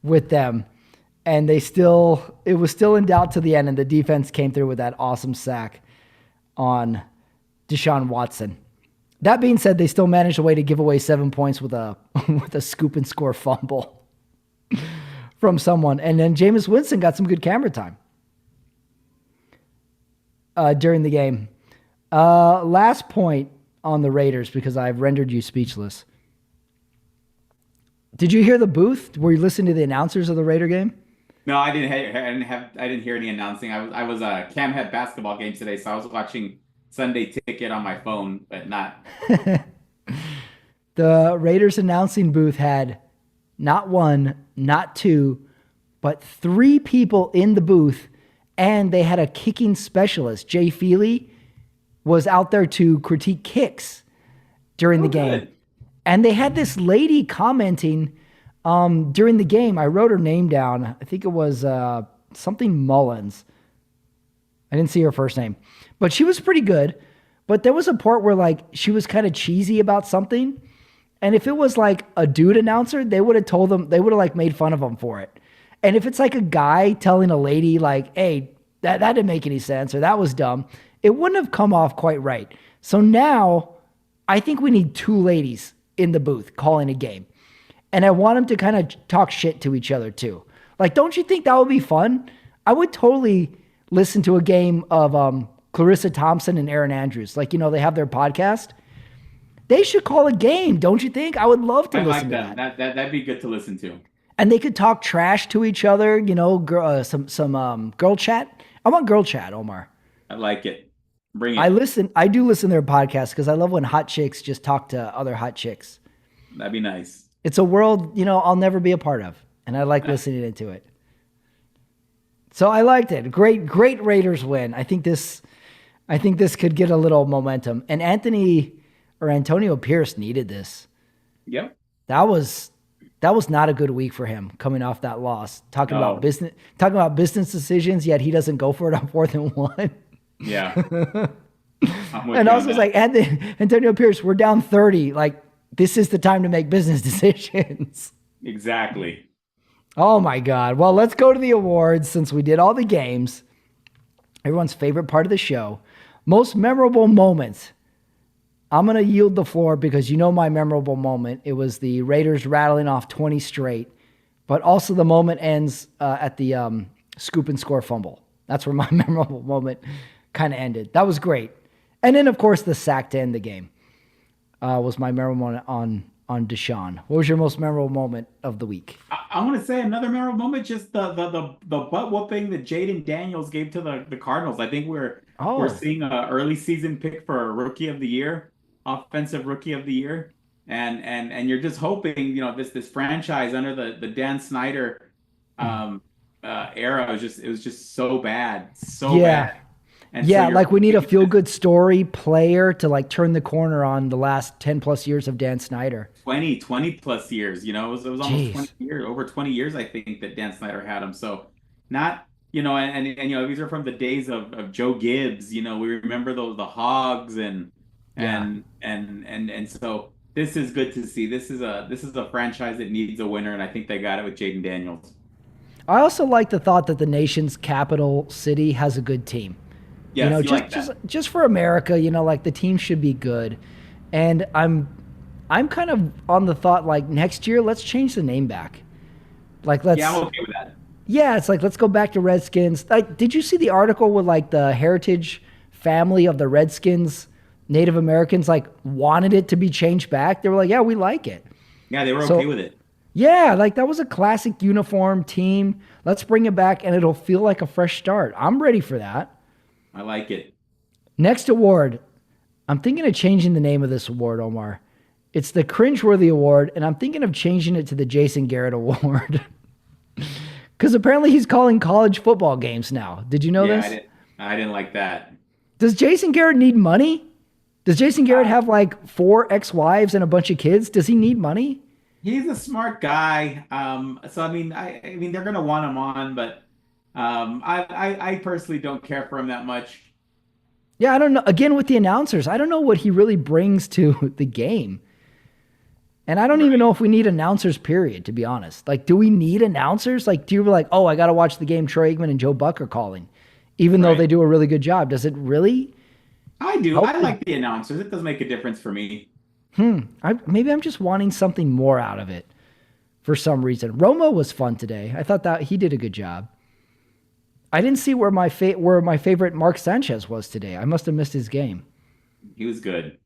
with them. And it was still in doubt to the end, and the defense came through with that awesome sack on Deshaun Watson. That being said, they still managed a way to give away 7 points with a scoop and score fumble from someone. And then Jameis Winston got some good camera time during the game. Last point on the Raiders, because I've rendered you speechless. Did you hear the booth? Were you listening to the announcers of the Raider game? No, I didn't hear any announcing. I was Cam had basketball game today, so I was watching Sunday Ticket on my phone, but not. The Raiders announcing booth had not 1, not 2, but 3 people in the booth, and they had a kicking specialist. Jay Feely was out there to critique kicks during the game. Good. And they had this lady commenting during the game. I wrote her name down. I think it was something Mullins. I didn't see her first name. But she was pretty good. But there was a part where she was kind of cheesy about something. And if it was a dude announcer, they would have told them, they would have made fun of him for it. And if it's a guy telling a lady hey, that didn't make any sense or that was dumb, it wouldn't have come off quite right. So now I think we need 2 ladies in the booth calling a game. And I want them to kind of talk shit to each other too. Don't you think that would be fun? I would totally listen to a game of Clarissa Thompson and Aaron Andrews. They have their podcast. They should call a game, don't you think? I would love to listen to that. That'd be good to listen to. And they could talk trash to each other, some girl chat. I want girl chat, Omar. I like it. Bring it. I do listen to their podcast because I love when hot chicks just talk to other hot chicks. That'd be nice. It's a world, I'll never be a part of. And I like listening into it. So I liked it. Great Raiders win. I think this could get a little momentum. And Antonio Pierce needed this. Yep. That was not a good week for him coming off that loss. Talking about business decisions, yet he doesn't go for it on 4th and 1. Yeah. And also it's Antonio Pierce, we're down 30. This is the time to make business decisions. Exactly. Oh my God. Well, let's go to the awards since we did all the games. Everyone's favorite part of the show. Most memorable moments. I'm going to yield the floor because my memorable moment. It was the Raiders rattling off 20 straight, but also the moment ends at the scoop and score fumble. That's where my memorable moment kind of ended. That was great. And then, of course, the sack to end the game was my memorable moment on Deshaun. What was your most memorable moment of the week? I want to say another memorable moment, just the butt whooping that Jayden Daniels gave to the Cardinals. I think we're seeing an early season pick for Rookie of the Year, Offensive Rookie of the Year, and you're just hoping this franchise under the Dan Snyder era was just so bad, bad. And so Yeah, you're like we need a hoping feel good story player to like turn the corner on the last 10 plus years of Dan Snyder. 20 plus years, it was almost 20 Jeez. years, over 20 years, I think, that Dan Snyder had him. So not, and these are from the days of Joe Gibbs, we remember those, the Hogs Yeah. and so this is good to see. This is a franchise that needs a winner, and I think they got it with Jayden Daniels. I also like the thought that the nation's capital city has a good team. Yes, you Just like just that. just for America, like the team should be good. And I'm kind of on the thought like next year, let's change the name back. Like Yeah, let's I'm okay with that. yeah, it's like let's go back to Redskins. Like, did you see the article with like the heritage family of the Redskins, Native Americans, like wanted it to be changed back? They were like, yeah, we like it. Yeah, they were okay So with it. yeah, like that was a classic uniform team. Let's bring it back and it'll feel like a fresh start. I'm ready for that. I like it. Next award. I'm thinking of changing the name of this award, Omar. It's the Cringeworthy Award, and I'm thinking of changing it to the Jason Garrett Award. Because apparently he's calling college football games now. Did you know Yeah, this? I didn't like that. Does Jason Garrett need money? Does Jason Garrett have like 4 ex-wives and a bunch of kids? Does he need money? He's a smart guy. So I mean, they're gonna want him on, but I personally don't care for him that much. Yeah, I don't know. Again, with the announcers, I don't know what he really brings to the game. And I don't even Right. know if we need announcers, period, to be honest. Like, do we need announcers? Like, do you like, oh, I got to watch the game Troy Aikman and Joe Buck are calling, even though Right. they do a really good job? Does it really I do. help I the like the announcers. It does make a difference for me. maybe I'm just wanting something more out of it for some reason. Romo was fun today. I thought that he did a good job. I didn't see where my favorite Mark Sanchez was today. I must have missed his game. He was good.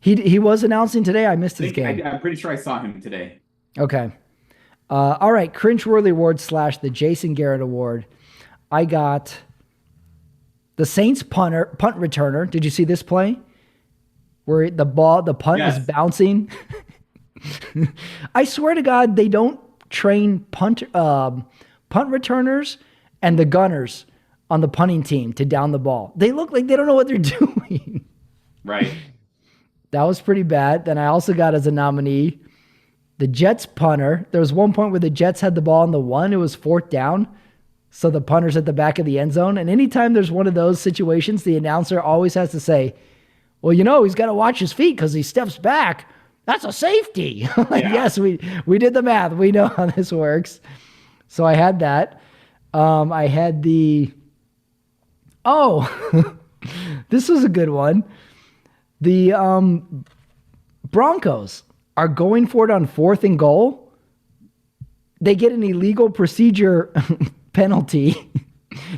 He was announcing today. I missed I his think game. I'm pretty sure I saw him today. Okay. All right. Cringeworthy Award / the Jason Garrett Award. I got the Saints punt returner. Did you see this play? Where the punt is Yes. bouncing. I swear to God, they don't train punt returners and the gunners on the punting team to down the ball. They look like they don't know what they're doing. Right. That was pretty bad. Then I also got as a nominee the Jets punter. There was one point where the Jets had the ball on the 1. It was 4th down. So the punter's at the back of the end zone. And anytime there's one of those situations, the announcer always has to say, well, he's got to watch his feet because he steps back. That's a safety. Like, Yeah. yes, we did the math. We know how this works. So I had that. I had this was a good one. The Broncos are going for it on 4th and goal. They get an illegal procedure penalty.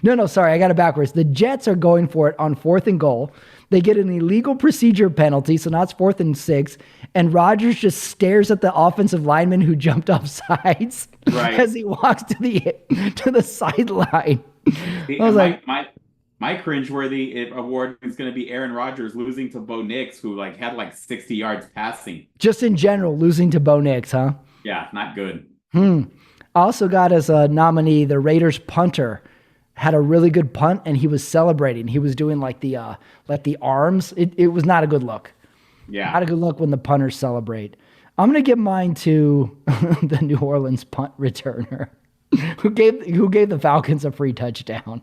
No, sorry, I got it backwards. The Jets are going for it on 4th and goal. They get an illegal procedure penalty, so now it's 4th and 6. And Rodgers just stares at the offensive lineman who jumped off sides Right. as he walks to the sideline. See, I was and like, my cringeworthy award is going to be Aaron Rodgers losing to Bo Nix, who had 60 yards passing. just in general, losing to Bo Nix, huh? Yeah, not good. I also got as a nominee the Raiders punter. Had a really good punt, and he was celebrating. He was doing like the arms. It was not a good look. Yeah. Not a good look when the punters celebrate. I'm gonna give mine to the New Orleans punt returner, who gave the Falcons a free touchdown.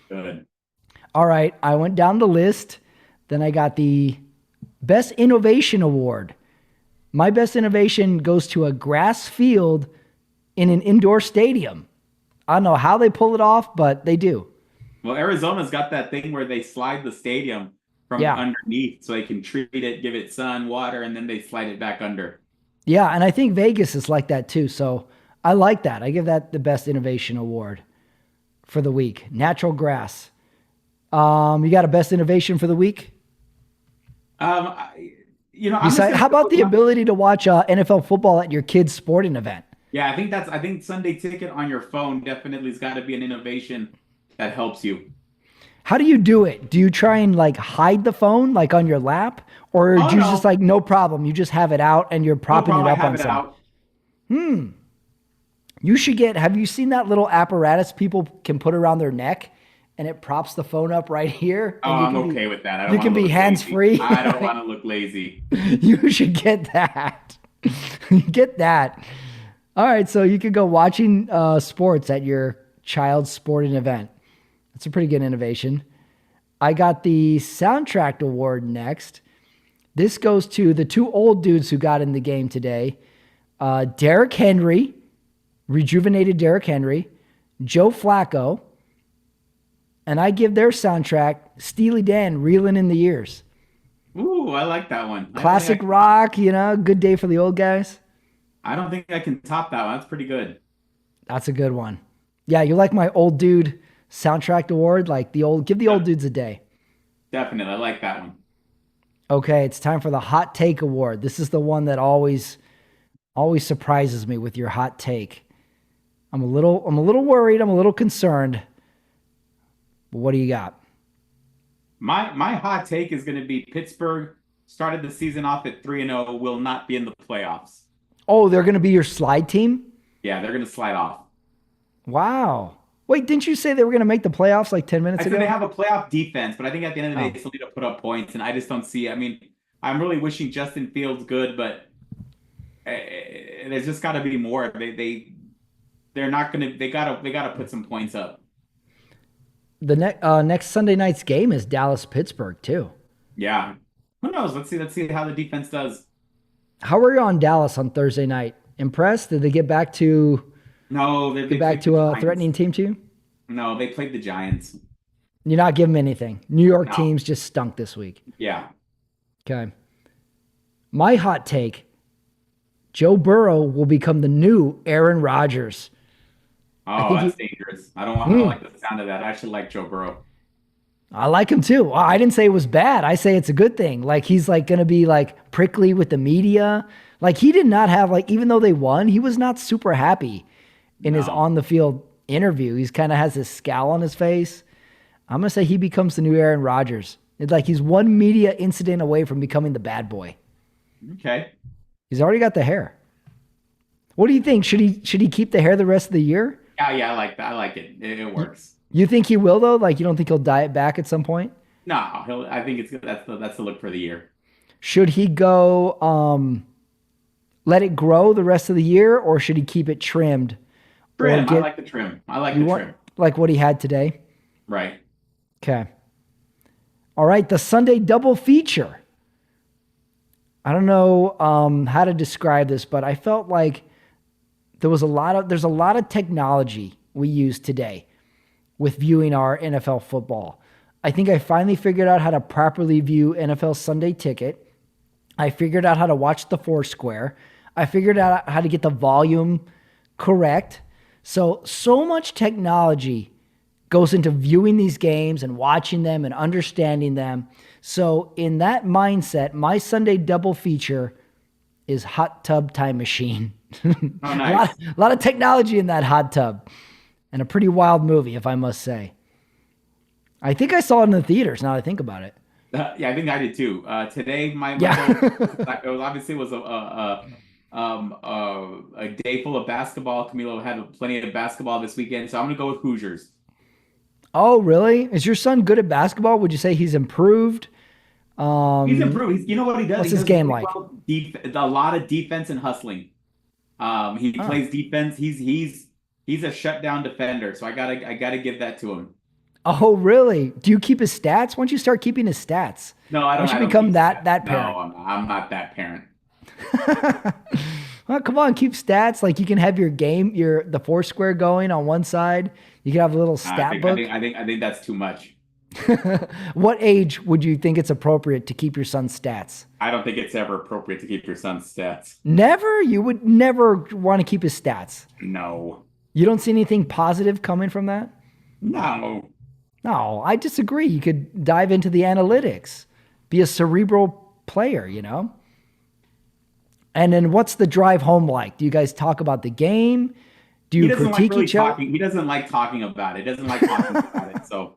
Good. All right, I went down the list. Then I got the Best Innovation Award. My best innovation goes to a grass field in an indoor stadium. I don't know how they pull it off, but they do. Well, Arizona's got that thing where they slide the stadium from Yeah. underneath so they can treat it, give it sun, water, and then they slide it back under. Yeah, and I think Vegas is like that too. So I like that. I give that the Best Innovation Award for the week. Natural grass. You got a Best Innovation for the week? How about the ability to watch NFL football at your kid's sporting event? Yeah, I think Sunday Ticket on your phone definitely has got to be an innovation that helps you. How do you do it? Do you try and like hide the phone like on your lap? Or Oh, do you no. just like, no problem, you just have it out and you're No propping problem, it I up have on it something? out. You should have you seen that little apparatus people can put around their neck and it props the phone up right here. Oh, And I'm okay with that. I don't you want can to be look hands lazy. free. I don't want to look lazy. You should get that. Get that. All right, so you could go watching sports at your child's sporting event. That's a pretty good innovation. I got the soundtrack award next. This goes to the two old dudes who got in the game today. Derrick Henry, rejuvenated Derrick Henry, Joe Flacco, and I give their soundtrack Steely Dan, Reelin' in the Years. Ooh, I like that one. Classic rock, good day for the old guys. I don't think I can top that one. That's pretty good. That's a good one. Yeah, you like my old dude soundtrack award? Like give the old dudes a day. Definitely. I like that one. Okay, it's time for the hot take award. This is the one that always surprises me with your hot take. I'm a little worried. I'm a little concerned. But what do you got? My hot take is going to be Pittsburgh started the season off at 3-0, will not be in the playoffs. Oh, they're going to be your slide team? Yeah, they're going to slide off. Wow. Wait, didn't you say they were going to make the playoffs like 10 minutes I ago? said they have a playoff defense, but I think at the end of the day, they still need to put up points, and I just don't see. I mean, I'm really wishing Justin Fields good, but there's just got to be more. They're not going to. They gotta put some points up. The next Sunday night's game is Dallas-Pittsburgh too. Yeah. Who knows? Let's see how the defense does. How are you on Dallas on Thursday night? Impressed? Did they get back to? No, they get back to a threatening team to you? No, they played the Giants. You're not giving them anything. New York teams just stunk this week. Yeah. Okay. My hot take: Joe Burrow will become the new Aaron Rodgers. Oh, that's dangerous. I don't like the sound of that. I actually like Joe Burrow. I like him too. I didn't say it was bad. I say it's a good thing. Like he's like going to be like prickly with the media. Like he did not have even though they won, he was not super happy in his on the field interview. He's kind of has this scowl on his face. I'm going to say he becomes the new Aaron Rodgers. It's like he's one media incident away from becoming the bad boy. Okay. He's already got the hair. What do you think? Should he keep the hair the rest of the year? Yeah, I like that. I like it. It works. You think he will though? Like you don't think he'll dye it back at some point? No, I think that's the look for the year. Should he go let it grow the rest of the year, or should he keep it trimmed? Trim. I like the trim. I like the trim. Like what he had today? Right. Okay. All right, the Sunday double feature. I don't know how to describe this, but I felt like there's a lot of technology we use today with viewing our NFL football. I think I finally figured out how to properly view NFL Sunday Ticket. I figured out how to watch the Foursquare. I figured out how to get the volume correct. So much technology goes into viewing these games and watching them and understanding them. So in that mindset, my Sunday double feature is Hot Tub Time Machine. Oh, nice. a lot of technology in that hot tub. And a pretty wild movie, if I must say. I think I saw it in the theaters, now that I think about it. Yeah, I think I did too. Today, my it was a day full of basketball. Camilo had plenty of basketball this weekend, so I'm going to go with Hoosiers. Oh, really? Is your son good at basketball? Would you say he's improved? He's improved. You know what he does? What's his game like? A lot of defense and hustling. He plays defense. He's a shutdown defender, so I gotta give that to him. Oh, really? Do you keep his stats? Why don't you start keeping his stats? No, I don't. Why don't you become that parent? No, I'm not that parent. Well, come on, keep stats. Like you can have your game, the Foursquare going on one side. You can have a little stat book. I think that's too much. What age would you think it's appropriate to keep your son's stats? I don't think it's ever appropriate to keep your son's stats. Never? You would never want to keep his stats? No. You don't see anything positive coming from that? No. No, I disagree. You could dive into the analytics, be a cerebral player, And then what's the drive home like? Do you guys talk about the game? Do you critique each other? He doesn't like talking about it. He doesn't like talking about it. So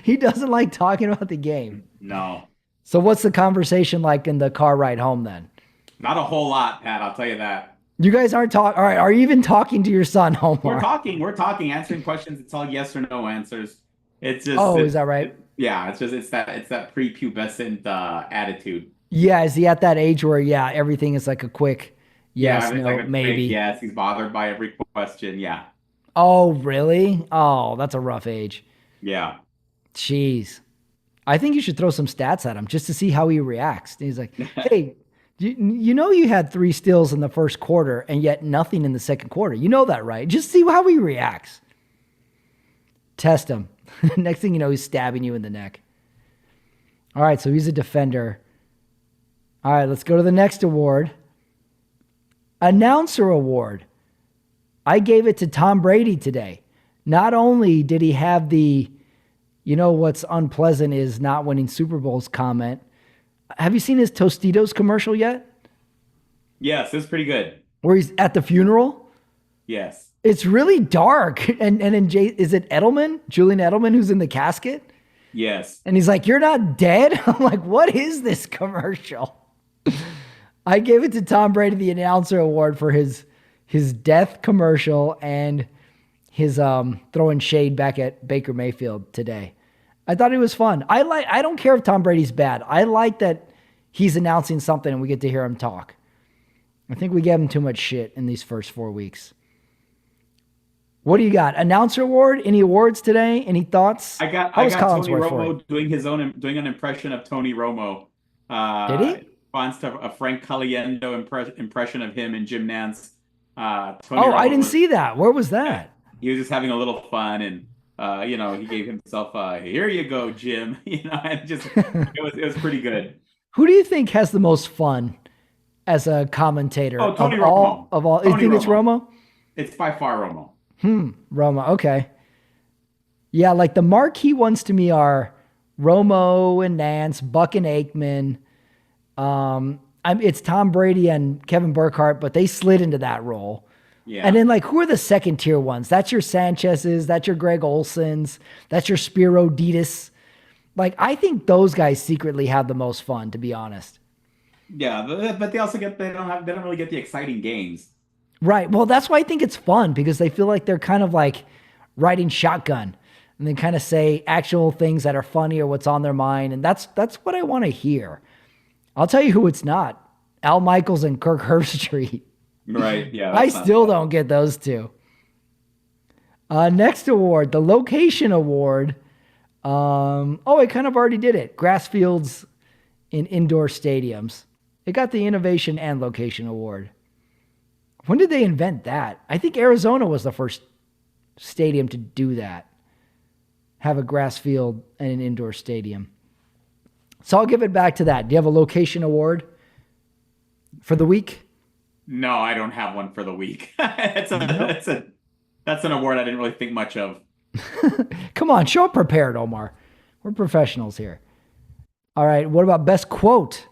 he doesn't like talking about the game. No. So what's the conversation like in the car ride home then? Not a whole lot, Pat. I'll tell you that. You guys aren't talking. All right. Are you even talking to your son, Omar? We're talking, answering questions. It's all yes or no answers. It's just, Oh, is that right? yeah, it's that prepubescent attitude. Yeah, is he at that age where, yeah, everything is like a quick Yeah, yes, it's no, like a quick maybe? yes. He's bothered by every question. Yeah, Oh, really? Oh, that's a rough age. yeah. Jeez. I think you should throw some stats at him just to see how he reacts. And he's like, hey, you know you had 3 steals in the first quarter and yet nothing in the second quarter. You know that, right? Just see how he reacts. Test him. Next thing you know, he's stabbing you in the neck. All right, so he's a defender. All right, let's go to the next award. Announcer award. I gave it to Tom Brady today. Not only did he have the, you know what's unpleasant is not winning Super Bowls comment. Have you seen his Tostitos commercial yet? Yes, it's pretty good. Where he's at the funeral? Yes. It's really dark. And then is it Edelman? Julian Edelman, who's in the casket? Yes. And he's like, "You're not dead?" I'm like, "What is this commercial?" I gave it to Tom Brady the announcer award for his death commercial and his throwing shade back at Baker Mayfield today. I thought it was fun. I don't care if Tom Brady's bad. I like that he's announcing something and we get to hear him talk. I think we gave him too much shit in these first 4 weeks. What do you got? Announcer award? Any awards today? Any thoughts? I got How I was got Tony Collinsworth for it? Romo doing an impression of Tony Romo. Did he? Response to a Frank Caliendo impression of him and Jim Nance. Tony Oh, I Romo didn't was see that. Where was that? he was just having a little fun and he gave himself here you go, Jim. And just it was pretty good. Who do you think has the most fun as a commentator Oh, Tony of all Romo. of all? You Tony think it's Romo. Romo? It's by far Romo. Romo. Okay. Yeah, like the marquee ones to me are Romo and Nance, Buck and Aikman. It's Tom Brady and Kevin Burkhardt, but they slid into that role. Yeah. And then, like, who are the second tier ones? That's your Sanchez's, that's your Greg Olson's, that's your Spiro Ditas. Like, I think those guys secretly have the most fun, to be honest. Yeah, but they don't really get the exciting games. Right. Well, that's why I think it's fun because they feel like they're kind of like riding shotgun and then kind of say actual things that are funny or what's on their mind. And that's what I want to hear. I'll tell you who it's not. Al Michaels and Kirk Herbstreit. Right. Yeah. I still don't get those two. Next award, the location award. I kind of already did it. Grass fields in indoor stadiums. It got the innovation and location award. When did they invent that? I think Arizona was the first stadium to do that. Have a grass field and an indoor stadium. So I'll give it back to that. Do you have a location award for the week? No, I don't have one for the week. That's an award I didn't really think much of. Come on, show up prepared, Omar. We're professionals here. All right, what about best quote?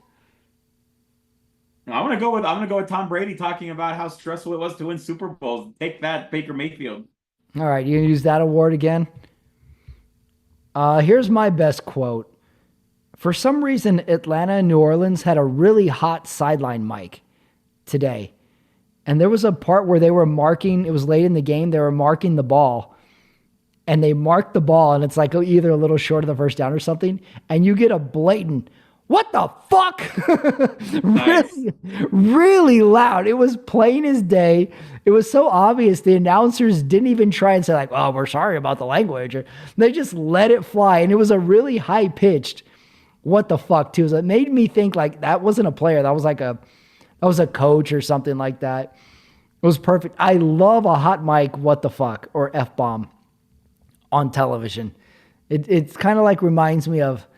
I'm gonna go with Tom Brady talking about how stressful it was to win Super Bowls. Take that, Baker Mayfield. All right, you gonna use that award again? Here's my best quote. For some reason, Atlanta and New Orleans had a really hot sideline mic today. And there was a part where they were marking, it was late in the game, they were marking the ball. And they marked the ball, and it's like either a little short of the first down or something. And you get a blatant, "What the fuck?" Nice. Really, really loud. It was plain as day. It was so obvious. The announcers didn't even try and say, like, "Oh, we're sorry about the language." They just let it fly. And it was a really high pitched, "What the fuck," too. So it made me think like that wasn't a player. That was a coach or something like that. It was perfect. I love a hot mic, "What the fuck," or F-bomb on television. It's kind of like reminds me of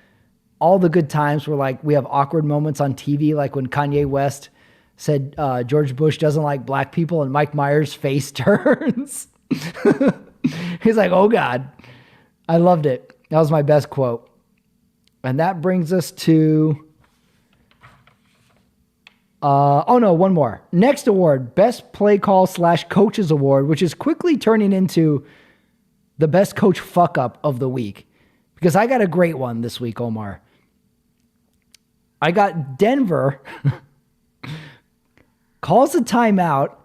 all the good times where like we have awkward moments on TV, like when Kanye West said George Bush doesn't like black people and Mike Myers' face turns. He's like, "Oh God." I loved it. That was my best quote. And that brings us to one more. Next award, best play call / coaches award, which is quickly turning into the best coach fuck up of the week. Because I got a great one this week, Omar. I got Denver calls a timeout,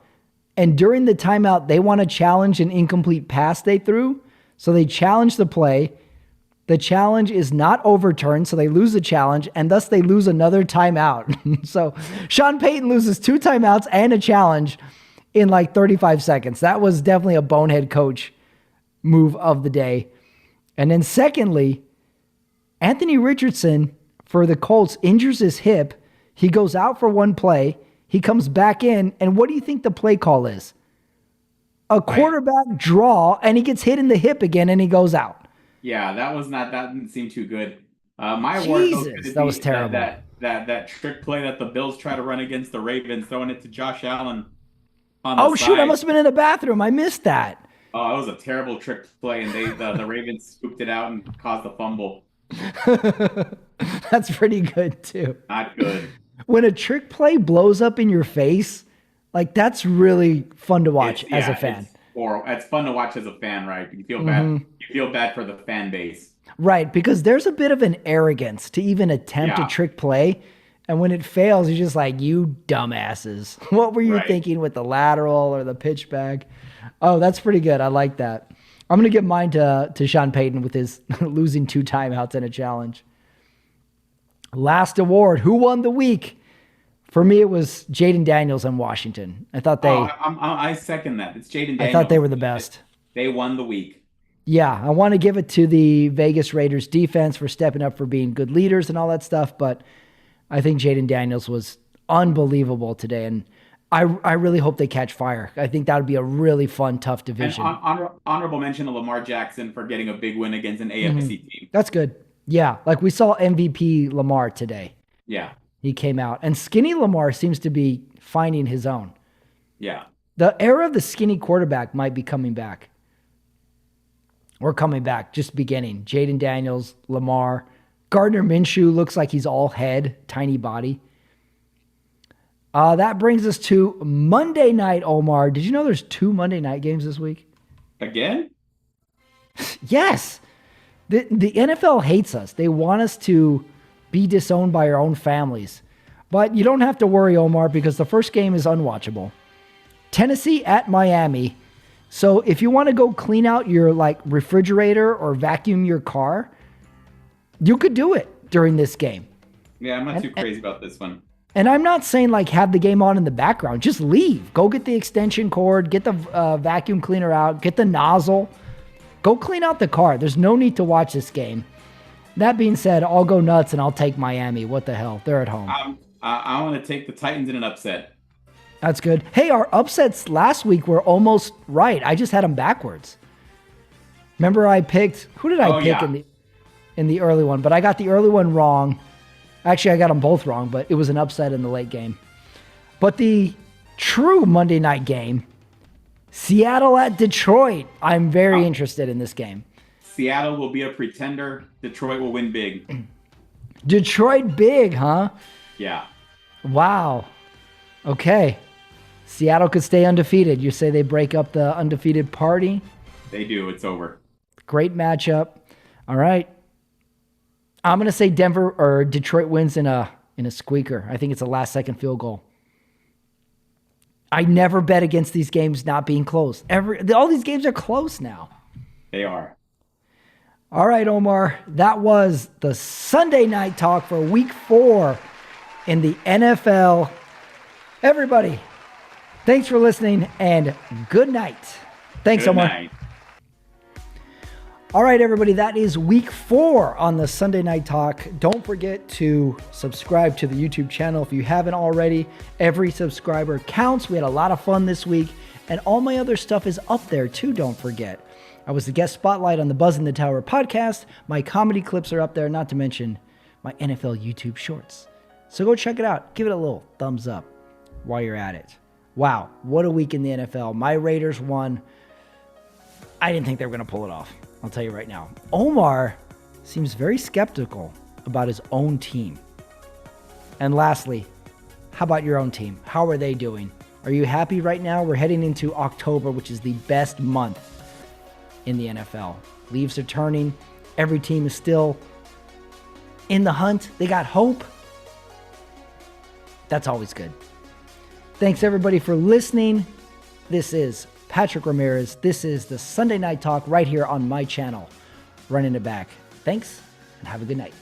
and during the timeout, they want to challenge an incomplete pass they threw. So they challenge the play. The challenge is not overturned, so they lose the challenge, and thus they lose another timeout. So Sean Payton loses 2 timeouts and a challenge in like 35 seconds. That was definitely a bonehead coach move of the day. And then secondly, Anthony Richardson for the Colts injures his hip. He goes out for 1 play. He comes back in, and what do you think the play call is? A quarterback draw, and he gets hit in the hip again, and he goes out. Yeah, that didn't seem too good. My Jesus, that was terrible. That trick play that the Bills try to run against the Ravens, throwing it to Josh Allen on the Oh, side. shoot, I must have been in the bathroom. I missed that. Oh, it was a terrible trick play, and the Ravens scooped it out and caused a fumble. That's pretty good, too. Not good. When a trick play blows up in your face, like that's really fun to watch as a fan. It's fun to watch as a fan, right? You feel bad. You feel bad for the fan base. Right, because there's a bit of an arrogance to even attempt a trick play. And when it fails, you're just like, you dumbasses. What were you thinking with the lateral or the pitch back? Oh, that's pretty good. I like that. I'm going to give mine to Sean Payton with his losing 2 timeouts in a challenge. Last award. Who won the week? For me, it was Jayden Daniels in Washington. I thought they... I second that. It's Jayden Daniels. I thought they were the best. They won the week. Yeah, I want to give it to the Vegas Raiders defense for stepping up, for being good leaders and all that stuff, but I think Jayden Daniels was unbelievable today, and I really hope they catch fire. I think that would be a really fun, tough division. And honorable mention to Lamar Jackson for getting a big win against an AFC team. That's good. Yeah, like we saw MVP Lamar today. Yeah. He came out. And skinny Lamar seems to be finding his own. Yeah. The era of the skinny quarterback might be coming back. Or coming back, just beginning. Jayden Daniels, Lamar. Gardner Minshew looks like he's all head, tiny body. That brings us to Monday night, Omar. Did you know there's 2 Monday night games this week? Again? Yes. The NFL hates us. They want us to be disowned by our own families. But you don't have to worry, Omar, because the first game is unwatchable. Tennessee at Miami. So if you want to go clean out your refrigerator or vacuum your car, you could do it during this game. Yeah, I'm not too crazy about this one. And I'm not saying have the game on in the background. Just leave. Go get the extension cord, get the vacuum cleaner out, get the nozzle. Go clean out the car. There's no need to watch this game. That being said, I'll go nuts and I'll take Miami. What the hell? They're at home. I want to take the Titans in an upset. That's good. Hey, our upsets last week were almost right. I just had them backwards. Remember I picked... Who did I pick in the early one? But I got the early one wrong. Actually, I got them both wrong, but it was an upset in the late game. But the true Monday night game, Seattle at Detroit. I'm very interested in this game. Seattle will be a pretender. Detroit will win big. Detroit big, huh? Yeah. Wow. Okay. Seattle could stay undefeated. You say they break up the undefeated party? They do. It's over. Great matchup. All right. I'm going to say Detroit wins in a squeaker. I think it's a last-second field goal. I never bet against these games not being close. All these games are close now. They are. All right, Omar. That was the Sunday night talk for week 4 in the NFL. Everybody, thanks for listening and good night. Thanks, Good Omar. night. All right, everybody, that is week 4 on the Sunday Night Talk. Don't forget to subscribe to the YouTube channel if you haven't already. Every subscriber counts. We had a lot of fun this week, and all my other stuff is up there too, don't forget. I was the guest spotlight on the Buzz in the Tower podcast. My comedy clips are up there, not to mention my NFL YouTube shorts. So go check it out. Give it a little thumbs up while you're at it. Wow, what a week in the NFL. My Raiders won. I didn't think they were going to pull it off. I'll tell you right now. Omar seems very skeptical about his own team. And lastly, how about your own team? How are they doing? Are you happy right now? We're heading into October, which is the best month in the NFL. Leaves are turning. Every team is still in the hunt. They got hope. That's always good. Thanks everybody for listening. This is Patrick Ramirez. This is the Sunday Night Talk right here on my channel, Running It Back. Thanks, and have a good night.